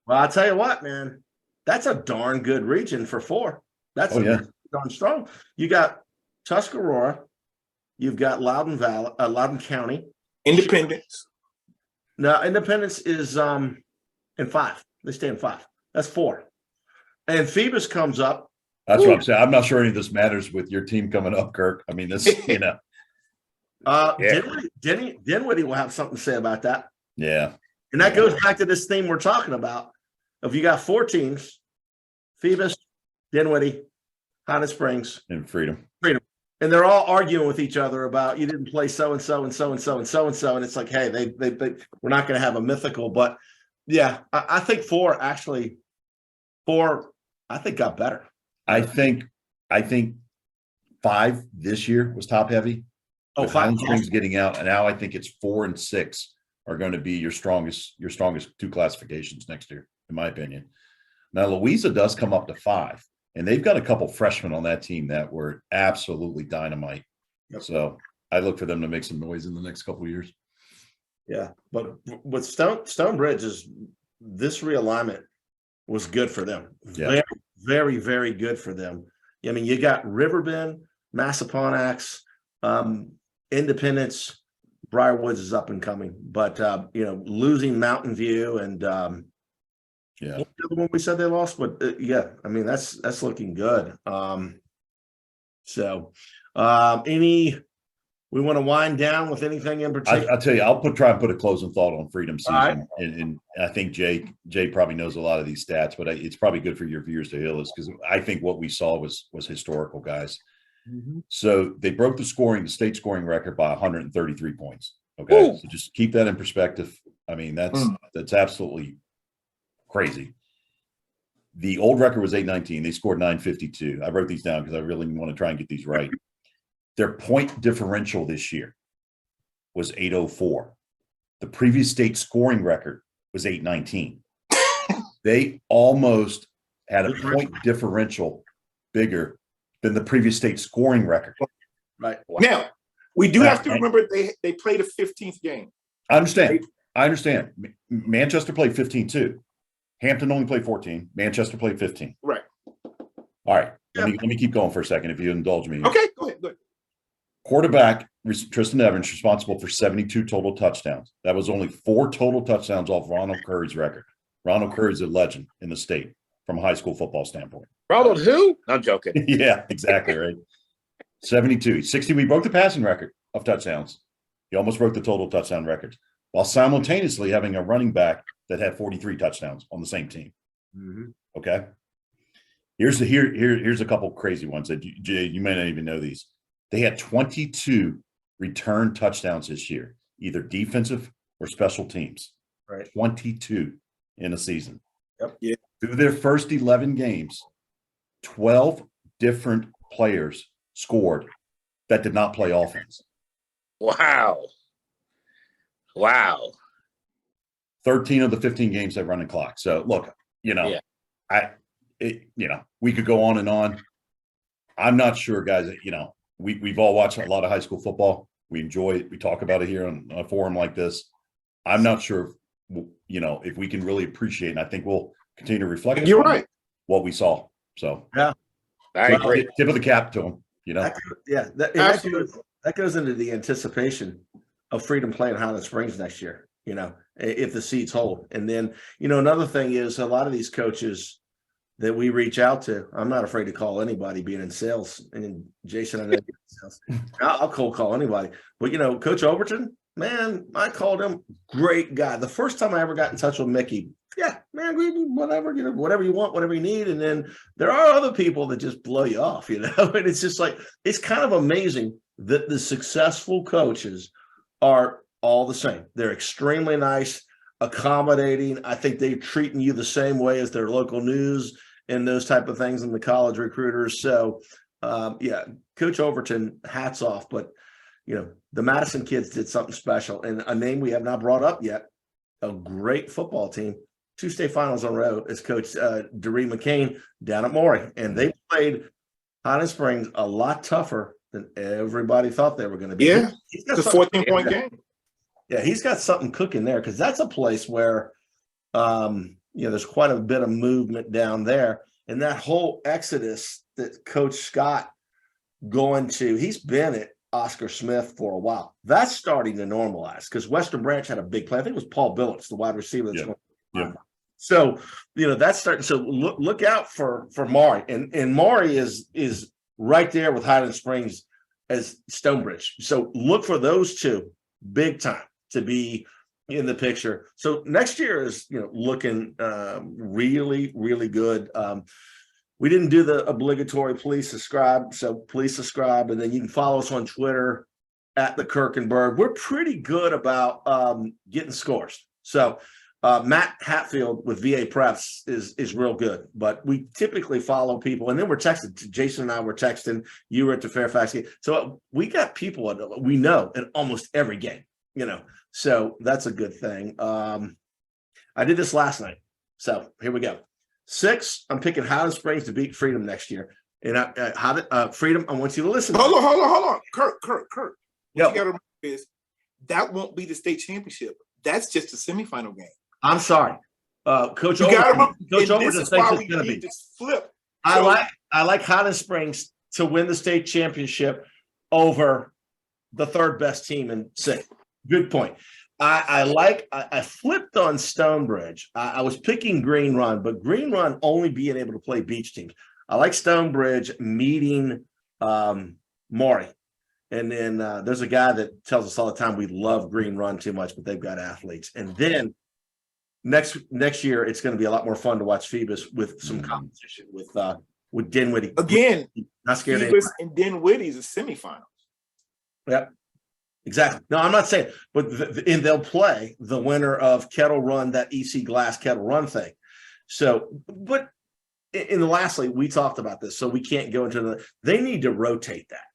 Well, I'll tell you what, man. That's a darn good region for 4. That's darn strong. You got Tuscarora. You've got Loudoun County. Independence. No, Independence is in 5. They stay in 5. That's 4. And Phoebus comes up. That's what I'm saying. I'm not sure any of this matters with your team coming up, Kirk. I mean, this, Dinwiddie will have something to say about that. Yeah. And that goes back to this theme we're talking about. If you got 4 teams, Phoebus, Dinwiddie, Highland Springs, And Freedom. And they're all arguing with each other about you didn't play so and so and so and so and so and so. And it's like, hey, they we're not going to have a mythical. But yeah, I think 4 I think got better. I think 5 this year was top heavy. Oh, 5 Springs getting out, and now I think it's 4 and 6 are going to be your strongest 2 classifications next year, in my opinion. Now Louisa does come up to 5, and they've got a couple freshmen on that team that were absolutely dynamite. Yep. So I look for them to make some noise in the next couple of years. Yeah, but with Stonebridge is this realignment was good for them. Yeah. Very, very, very good for them. I mean, you got Riverbend, Massaponax, Independence, Briarwoods is up and coming, but losing Mountain View and the one we said they lost, but I mean that's looking good. We want to wind down with anything in particular? I'll tell you, I'll try and put a closing thought on Freedom season, right. and I think Jay probably knows a lot of these stats, but it's probably good for your viewers to hear this because I think what we saw was historical, guys. Mm-hmm. So they broke the state scoring record by 133 points. Okay, so just keep that in perspective. I mean, that's absolutely crazy. The old record was 819. They scored 952. I wrote these down because I really want to try and get these right. Their point differential this year was 804. The previous state scoring record was 819. They almost had a point differential bigger than the previous state scoring record. Right. Now, we do have to remember they played a 15th game. I understand. Manchester played 15 too. Hampton only played 14. Manchester played 15. Right. All right. Let me keep going for a second if you indulge me. Okay, go ahead. Quarterback Tristan Evans responsible for 72 total touchdowns. That was only 4 total touchdowns off Ronald Curry's record. Ronald Curry's a legend in the state from a high school football standpoint. Ronald who? I'm joking. Yeah, exactly right. 72. 60. We broke the passing record of touchdowns. He almost broke the total touchdown records while simultaneously having a running back that had 43 touchdowns on the same team. Mm-hmm. Okay. Here's a couple crazy ones that you may not even know these. They had 22 return touchdowns this year, either defensive or special teams. Right. 22 in a season. Yep. Yeah. Through their first 11 games, 12 different players scored that did not play offense. Wow. 13 of the 15 games they run in clock. So look, we could go on and on. I'm not sure, guys, we've all watched a lot of high school football. We enjoy it. We talk about it here on a forum like this. I'm not sure, if we can really appreciate, and I think we'll continue to reflect. You're right. What we saw. So yeah, I agree. Tip of the cap to them. That goes into the anticipation of Freedom playing Highland Springs next year. If the seats hold, and then another thing is a lot of these coaches that we reach out to. I'm not afraid to call anybody being in sales. And Jason, I know you're in sales. I'll cold call anybody. But Coach Overton, man, I called him. Great guy. The first time I ever got in touch with Mickey, yeah, man, whatever, whatever you want, whatever you need. And then there are other people that just blow you off, and it's just like, it's kind of amazing that the successful coaches are all the same. They're extremely nice, accommodating. I think they're treating you the same way as their local news and those type of things and the college recruiters. So, Coach Overton, hats off. But, the Madison kids did something special. And a name we have not brought up yet, a great football team, 2 state finals in a row, is Coach Doree McCain down at Maury. And they played Highland Springs a lot tougher than everybody thought they were going to be. Yeah, it's a 14-point game. Yeah, he's got something cooking there because that's a place where, there's quite a bit of movement down there. And that whole exodus that Coach Scott he's been at Oscar Smith for a while. That's starting to normalize because Western Branch had a big play. I think it was Paul Billets, the wide receiver. That's going. So that's starting. So look out for Maury, and Maury is right there with Highland Springs as Stonebridge. So look for those two big time to be in the picture. So next year is looking really, really good. We didn't do the obligatory please subscribe. So please subscribe, and then you can follow us on Twitter at the Kirkenberg. We're pretty good about getting scores. So Matt Hatfield with VA Preps is real good, but we typically follow people, and then we're texting. Jason and I were texting. You were at the Fairfax game, so we got people we know in almost every game. So that's a good thing. I did this last night, so here we go. 6, I'm picking Highland Springs to beat Freedom next year. And Freedom, I want you to listen. Hold on. Kurt. What Yo. you got to remember is that won't be the state championship. That's just a semifinal game. I'm sorry. Coach You got to remember, Coach and this Overton is why thinks we it's going to need be. this flip. I like Highland Springs to win the state championship over the third best team in 6. Good point. I flipped on Stonebridge. I was picking Green Run, but Green Run only being able to play beach teams. I like Stonebridge meeting Maury. And then there's a guy that tells us all the time we love Green Run too much, but they've got athletes. And then next year it's going to be a lot more fun to watch Phoebus with some competition with Dinwiddie. Again, not scared of Phoebus and Dinwiddie's a semifinal. Yep. Exactly. No, I'm not saying, but and they'll play the winner of Kettle Run, that EC Glass Kettle Run thing. So, but lastly, we talked about this, so we can't go into they need to rotate that.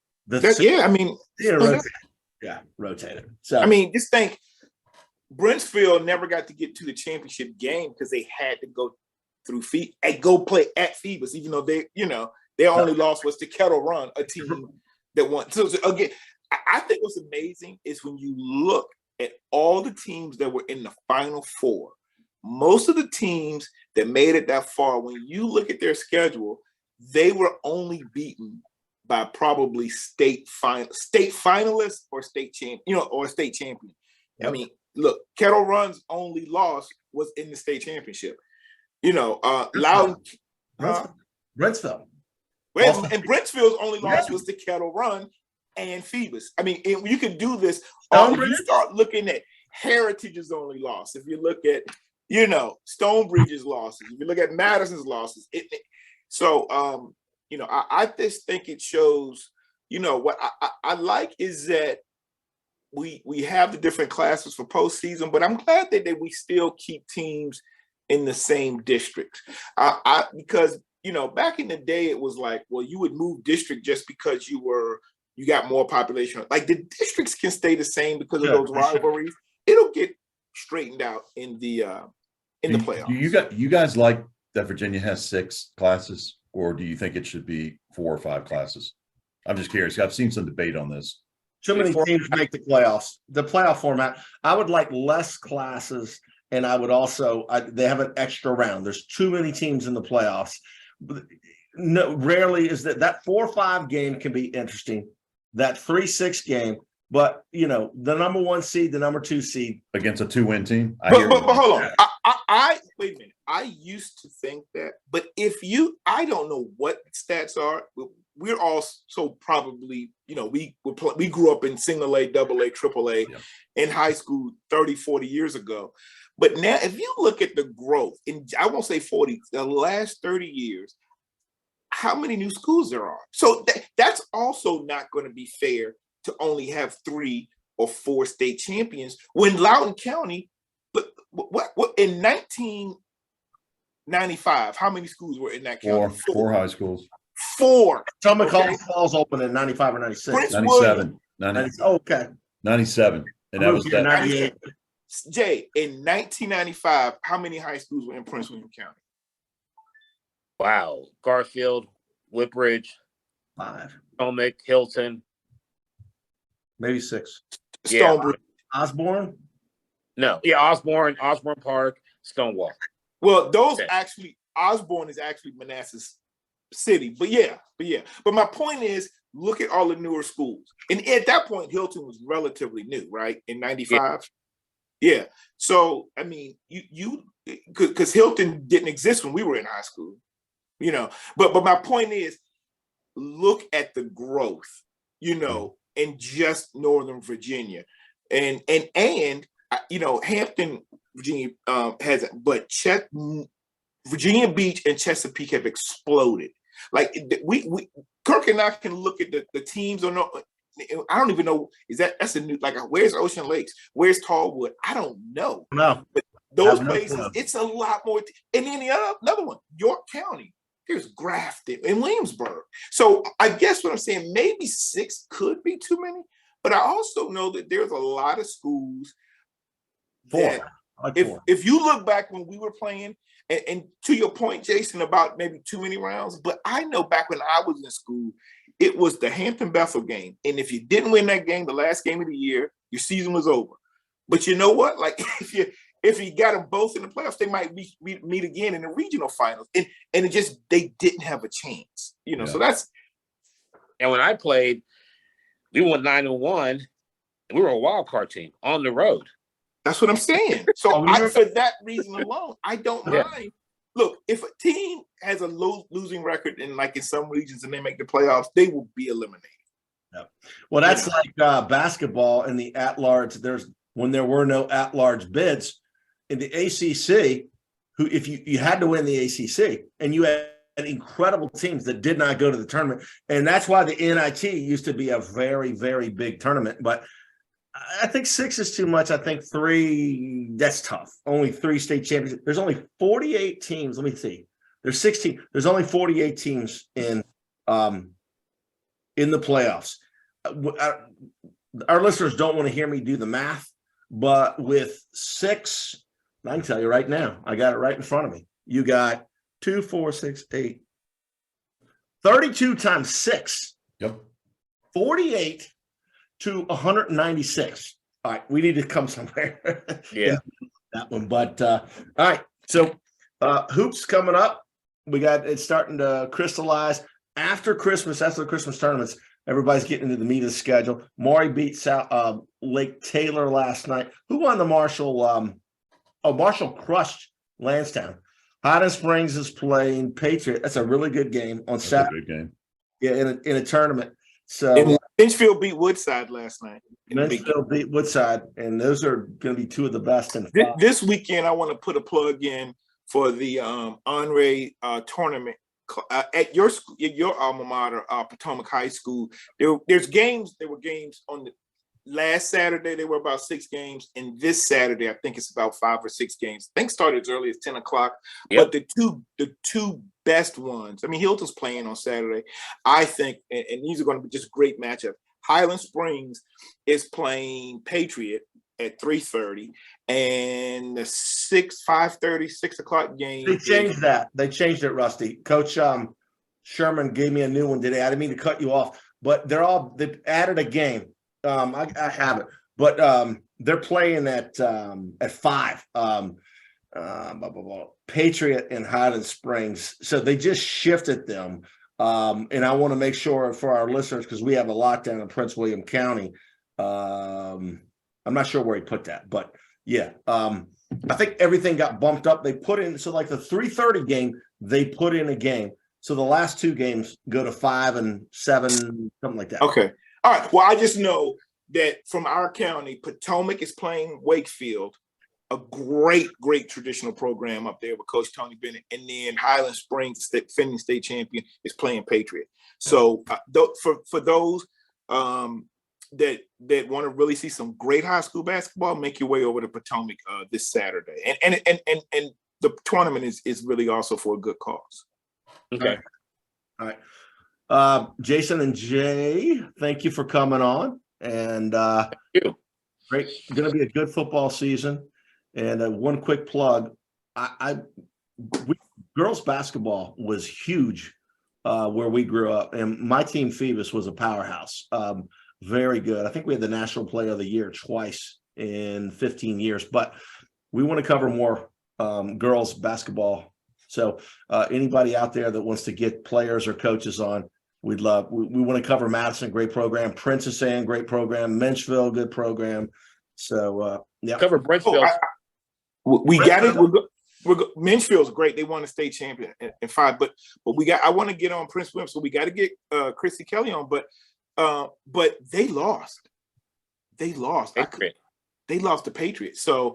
Rotate it. So, I mean, just think, Brentsville never got to get to the championship game because they had to go through go play at Phoebus, even though their only loss was to Kettle Run, a team that won. So again, I think what's amazing is when you look at all the teams that were in the Final Four, most of the teams that made it that far, when you look at their schedule, they were only beaten by probably state finalists or state champion, or state champion. Yep. I mean, look, Kettle Run's only loss was in the state championship. Loudon, Brentsville. And Brentsville's only loss was to Kettle Run and Phoebus. I mean, you can do this. You start looking at Heritage's only loss. If you look at, Stonebridge's losses. If you look at Madison's losses. I just think it shows, what I like is that we have the different classes for postseason, but I'm glad that we still keep teams in the same district. Because, back in the day, it was like, well, you would move district just because you got more population. Like the districts can stay the same because of those rivalries. It'll get straightened out in the playoffs. Do you guys like that Virginia has 6 classes, or do you think it should be 4 or 5 classes? I'm just curious. I've seen some debate on this. Too many teams make the playoffs. The playoff format. I would like less classes, and I would also they have an extra round. There's too many teams in the playoffs. No, rarely is that 4-5 game can be interesting. That 3-6 game, but the number 1 seed, the number 2 seed against a 2-win team. But hold on. I wait a minute. I used to think that, but I don't know what stats are. We're all so probably, we grew up in single A, double A, triple A in high school 30, 40 years ago. But now, if you look at the growth in, I won't say 40, the last 30 years, how many new schools there are. So that's also not going to be fair to only have 3 or 4 state champions when Loudoun County, but what in 1995, how many schools were in that county? 4 high schools. 4. Tom McCall Falls open in 95 or 96. 97. 97. And that was that. 98. Jay, in 1995, how many high schools were in Prince William County? Wow. Garfield, Woodbridge, 5. Potomac, Hilton. Maybe 6. Stonebridge. Osborne? No. Yeah, Osborne Park, Stonewall. Well, Osborne is actually Manassas City. But my point is, look at all the newer schools. And at that point, Hilton was relatively new, right? In 95. Yeah. So, I mean, because Hilton didn't exist when we were in high school, but my point is, look at the growth, in just Northern Virginia, and Hampton, Virginia hasn't, but Virginia Beach and Chesapeake have exploded. Like Kirk and I can look at the teams or no. I don't even know. That's a new, where's Ocean Lakes? Where's Tallwood? I don't know. No, but those places, it's a lot more. And then another one, York County. There's Grafton and Williamsburg. So I guess what I'm saying, maybe 6 could be too many, but I also know that there's a lot of schools that if you look back when we were playing, and to your point, Jason, about maybe too many rounds, but I know back when I was in school, it was the Hampton Bethel game. And if you didn't win that game, the last game of the year, your season was over. But you know what? Like if you got them both in the playoffs, they might meet again in the regional finals. And they didn't have a chance. So that's. And when I played, we won 9-1, and we were a wild card team on the road. That's what I'm saying. So for that reason alone, I don't mind. Look, if a team has a low losing record in some regions and they make the playoffs, they will be eliminated. Yeah. Well, that's like basketball in the at-large. When there were no at-large bids in the ACC, if you had to win the ACC, and you had incredible teams that did not go to the tournament, and that's why the NIT used to be a very, very big tournament. But I think 6 is too much. I think 3, that's tough. Only 3 state champions. There's only 48 teams. Let me see. There's 16. There's only 48 teams in the playoffs. Our listeners don't want to hear me do the math, but with 6, I can tell you right now, I got it right in front of me. You got 2, 4, 6, 8, 32 times 6. Yep. 48 to 196. All right, we need to come somewhere. Yeah, that one. But all right, so hoops coming up. We got it starting to crystallize after Christmas. After the Christmas tournaments, everybody's getting into the meat of the schedule. Maury beat Lake Taylor last night. Who won the Marshall? Marshall crushed Lansdowne. Highland Springs is playing Patriot. That's a really good game on Saturday. Good game. Yeah, in a tournament. So and Lynchfield beat Woodside last night. Lynchfield beat Woodside, and those are going to be 2 of the best. This weekend, I want to put a plug in for the Henry tournament at your school, your alma mater, Potomac High School. There were games on the last Saturday. There were about 6 games, and this Saturday, I think it's about 5 or 6 games. I think started as early as 10 o'clock. Yep. But the two best ones. I mean, Hilton's playing on Saturday, I think, and these are going to be just great matchups. Highland Springs is playing Patriot at 3:30, and the 5:30, 6 o'clock game. They changed that. They changed it, Rusty. Coach Sherman gave me a new one today. I didn't mean to cut you off, but they've added a game. I have it, but they're playing at 5. Patriot and Highland Springs. So they just shifted them. And I want to make sure for our listeners, because we have a lot down in Prince William County. I'm not sure where he put that, but yeah. I think everything got bumped up. They put in, so like the 3:30 game, they put in a game. So the last 2 games go to 5 and 7, something like that. Okay. All right. Well, I just know that from our county, Potomac is playing Wakefield, a great traditional program up there with Coach Tony Bennett. And then Highland Springs, defending state champion, is playing Patriot. So for those that want to really see some great high school basketball, make your way over to Potomac this Saturday. And the tournament is really also for a good cause. Okay. All right. Jason and Jay, thank you for coming on. And thank you. Great. Going to be a good football season. And one quick plug, girls basketball was huge where we grew up, and my team Phoebus was a powerhouse. Very good. I think we had the National Player of the Year twice in 15 years, but we want to cover more girls basketball. So anybody out there that wants to get players or coaches on, We want to cover Madison, great program. Princess Anne, great program. Menchville, good program. So, yeah. Cover Brentsville. We got it. Menchfield's great. They won the state champion in 5, but I want to get on Prince William, so we got to get Chrissy Kelly on, but they lost. They lost. They lost to Patriots. So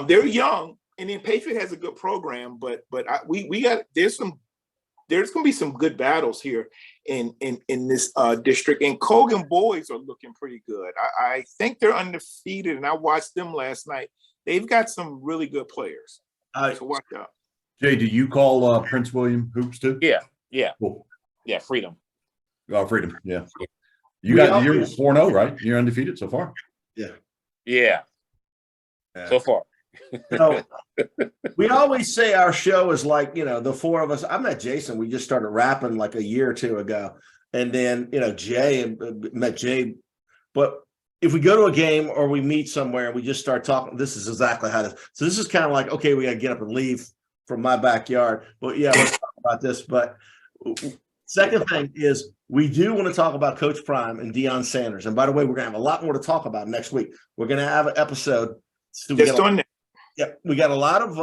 they're young, and then Patriot has a good program, but we got there's going to be some good battles here in this district, and Colgan boys are looking pretty good. I think they're undefeated, and I watched them last night. They've got some really good players. So watch out. Jay, do you call Prince William hoops too? Yeah. Cool. Yeah, Freedom. Oh, Freedom. Yeah. You're 4-0, right? You're undefeated so far. Yeah. So far. So we always say our show is like, the four of us. I met Jason. We just started rapping like a year or two ago. And then, Jay met Jay. But if we go to a game or we meet somewhere and we just start talking, this is exactly how it is. So this is kind of like, okay, we got to get up and leave from my backyard. But yeah, let's talk about this. But second thing is we do want to talk about Coach Prime and Deion Sanders. And by the way, we're going to have a lot more to talk about next week. We're going to have an episode. So just on there. Yeah, we got a lot of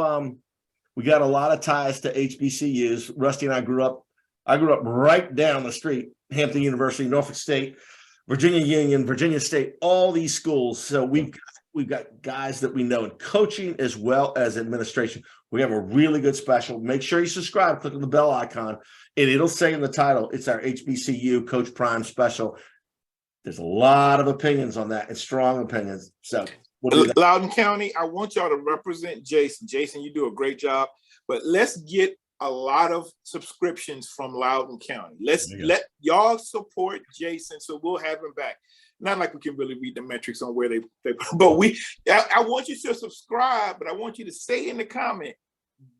ties to HBCUs. Rusty and I grew up right down the street, Hampton University, Norfolk State, Virginia Union, Virginia State, all these schools. So we've got guys that we know in coaching as well as administration. We have a really good special. Make sure you subscribe, click on the bell icon, and it'll say in the title, it's our HBCU Coach Prime special. There's a lot of opinions on that and strong opinions. So Loudoun County, I want y'all to represent Jason. Jason, you do a great job, but let's get a lot of subscriptions from Loudoun County. Let y'all support Jason, so we'll have him back. Not like we can really read the metrics on where they but I want you to subscribe, but I want you to say in the comment,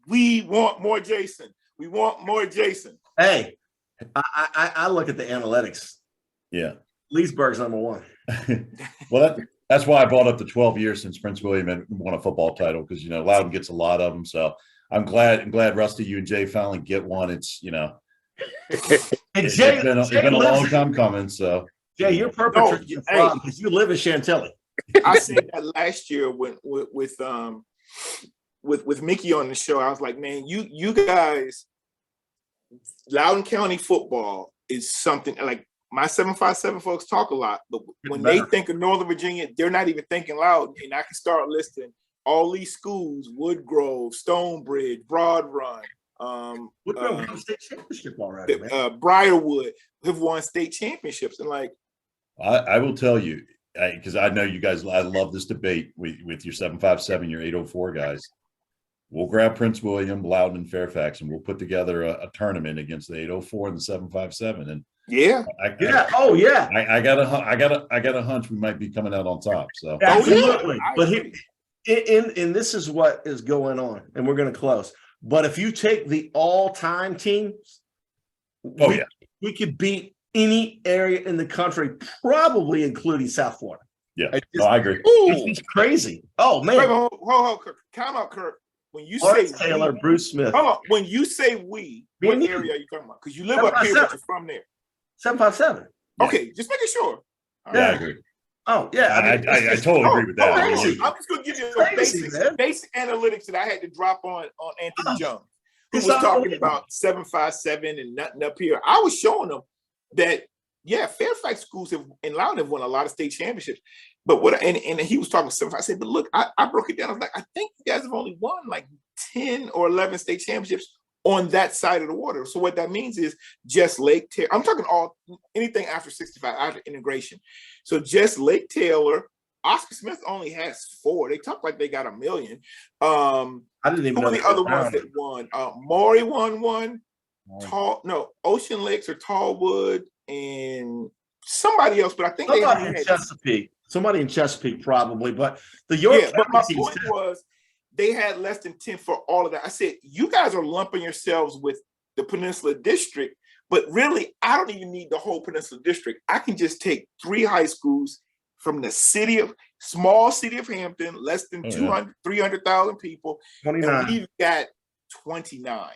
we want more Jason. We want more Jason. Hey, I look at the analytics. Yeah. Leesburg's number one. Well, that's why I brought up the 12 years since Prince William had won a football title, because Loudoun gets a lot of them. So I'm glad Rusty, you and Jay finally get one. It's it's been a long time coming. So Jay, you're perfect because you live in Chantilly. I said that last year with Mickey on the show. I was like, man, you guys, Loudoun County football is something like. My 757 folks talk a lot, but when they think of Northern Virginia, they're not even thinking Loudoun. And I can start listing all these schools: Woodgrove, Stonebridge, Broad Run, Woodgrove won state championship already, man. Briarwood have won state championships. And like, I will tell you, because I know you guys, I love this debate with your 757, your 804 guys. We'll grab Prince William, Loudoun, and Fairfax, and we'll put together a tournament against the 804 and the 757. And I got a hunch we might be coming out on top. So absolutely. But and this is what is going on, and we're going to close. But if you take the all-time teams, we could beat any area in the country, probably including South Florida. Yeah, I agree. It's crazy. Oh man, hold, Kirk. Time out, Kirk. When you Lawrence say Taylor, Bruce Smith. Hold on. When you say what area are you talking about? Because you live up here, but you're from there. 757. Okay, just making sure. Yeah, I agree. Oh, yeah. I totally agree with that. I'm just going to give you basic analytics that I had to drop on Anthony Jones, who was talking about 757 and nothing up here. I was showing them that, Fairfax schools in Loudoun have won a lot of state championships. But and he was talking 757. I said, but look, I broke it down. I was like, I think you guys have only won like 10 or 11 state championships on that side of the water. So what that means is just Lake Taylor. I'm talking anything after 65, after integration. So just Lake Taylor, Oscar Smith only has 4. They talk like they got 1 million. I didn't even know the other ones that won. Maury won one. Ocean Lakes or Tallwood and somebody else, but I think somebody in Chesapeake probably. But the York. But my point was, they had less than 10 for all of that. I said, you guys are lumping yourselves with the Peninsula District, but really, I don't even need the whole Peninsula District. I can just take 3 high schools from the small city of Hampton, less than 300,000 people. 29. And we've got 29.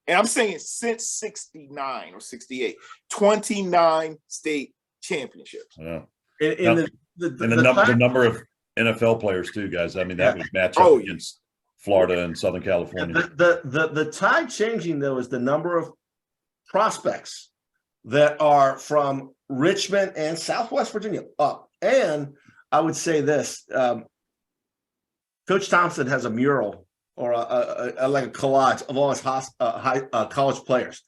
And I'm saying since 69 or 68, 29 state championships. Yeah. In The number of NFL players too, guys. I mean, that would match up against Florida and Southern California. The tide changing though is the number of prospects that are from Richmond and Southwest Virginia up. And I would say this, Coach Thompson has a mural or like a collage of all his college players.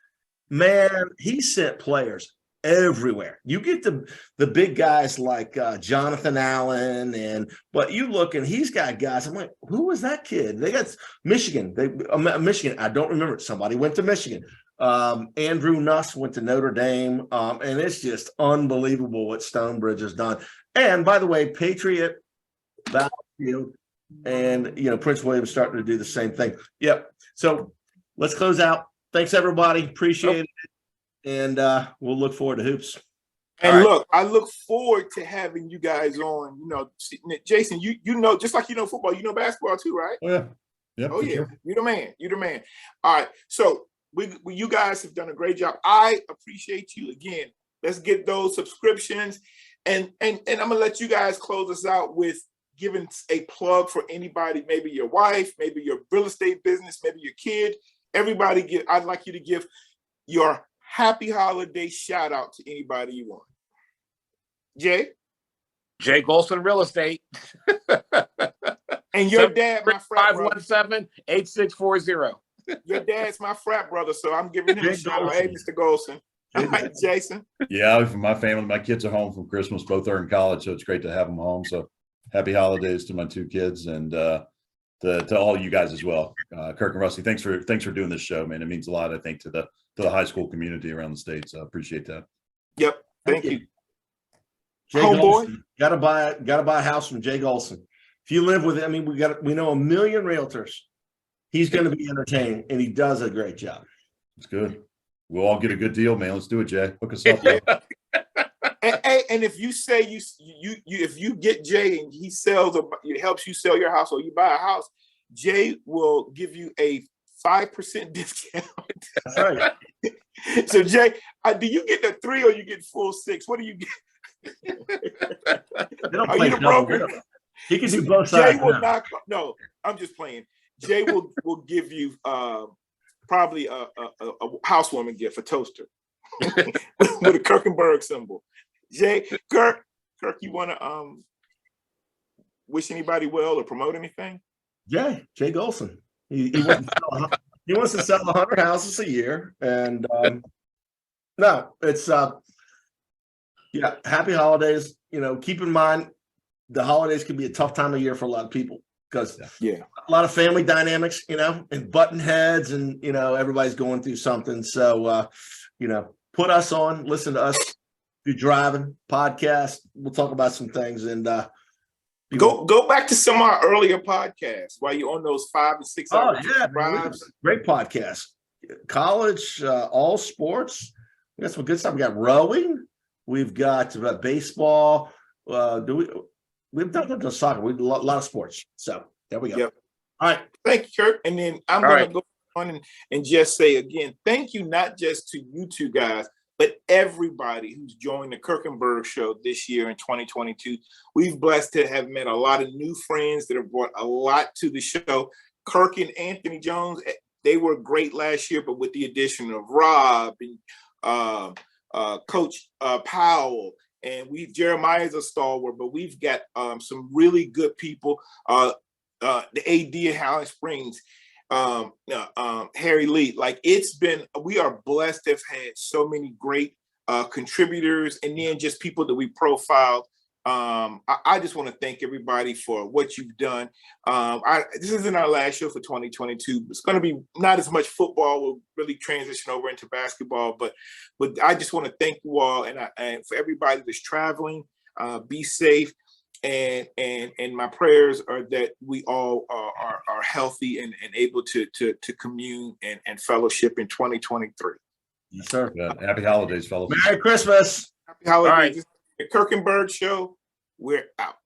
Man, he sent players everywhere. You get the big guys like Jonathan Allen, but you look and he's got guys. I'm like, who was that kid? They got Michigan. Michigan. I don't remember. Somebody went to Michigan. Andrew Nuss went to Notre Dame, and it's just unbelievable what Stonebridge has done. And by the way, Patriot, Battlefield, and Prince William starting to do the same thing. Yep. So let's close out. Thanks everybody. Appreciate it. And we'll look forward to hoops. And look, I look forward to having you guys on. Jason, you know, just like football, basketball too, right? Oh yeah. Yep, oh yeah. Sure. You're the man. You're the man. All right. So you guys have done a great job. I appreciate you again. Let's get those subscriptions, and I'm gonna let you guys close us out with giving a plug for anybody, maybe your wife, maybe your real estate business, maybe your kid. Everybody, I'd like you to give your happy holiday shout out to anybody you want. Jay Gholson Real Estate. And your dad, my frat brother. 517-8640. Your dad's my frat brother, so I'm giving him a shout out. Hey, Mr. Gholson. All right, Jason. Yeah, for my family, my kids are home from Christmas. Both are in college, so it's great to have them home. So happy holidays to my two kids and to all you guys as well. Kirk and Rusty, thanks for doing this show, man. It means a lot, I think, to the high school community around the state. So I appreciate that. Yep. Thank you. Jay Gholson, gotta buy a house from Jay Gholson. If you live with it, I mean, we know a million realtors. He's going to be entertaining, and he does a great job. It's good. We'll all get a good deal, man. Let's do it, Jay. Hook us up. And if you say if you get Jay and he sells or he helps you sell your house or you buy a house, Jay will give you a 5% discount. That's right. So Jay, do you get the 3 or you get full 6? What do you get? Are you the broker? He can do both sides. Jay will not. No, I'm just playing. Jay will give you probably a housewarming gift, a toaster with a Kirkenberg symbol. Kirk, you want to wish anybody well or promote anything? Yeah, Jay Gholson. He wants to sell 100 houses a year, and no, it's happy holidays. Keep in mind the holidays can be a tough time of year for a lot of people because a lot of family dynamics, and button heads, and everybody's going through something. So put us on, listen to us, do driving podcast. We'll talk about some things and go back to some of our earlier podcasts while you're on those 5 and 6 hour drives. Great podcast. College, all sports. We got some good stuff. We got rowing. We've got baseball. We've done a soccer. We've a lot of sports. So there we go. Yep. All right. Thank you, Kirk. And then I'm going to go on and just say again, thank you not just to you two guys, but everybody who's joined the Kirkenberg Show this year in 2022. We've blessed to have met a lot of new friends that have brought a lot to the show. Kirk and Anthony Jones, they were great last year, but with the addition of Rob and Coach Powell, and Jeremiah's a stalwart, but we've got some really good people. The AD at Howling Springs, Harry Lee. We are blessed to have had so many great contributors, and then just people that we profiled. I just want to thank everybody for what you've done. This isn't our last show for 2022. It's going to be not as much football. We'll really transition over into basketball, but I just want to thank you all, and for everybody that's traveling, be safe. And my prayers are that we all are healthy and able to commune and fellowship in 2023. Yes, sir. Yeah. Happy holidays, fellas. Merry Christmas. Happy holidays. All right. The Kirkenberg Show, we're out.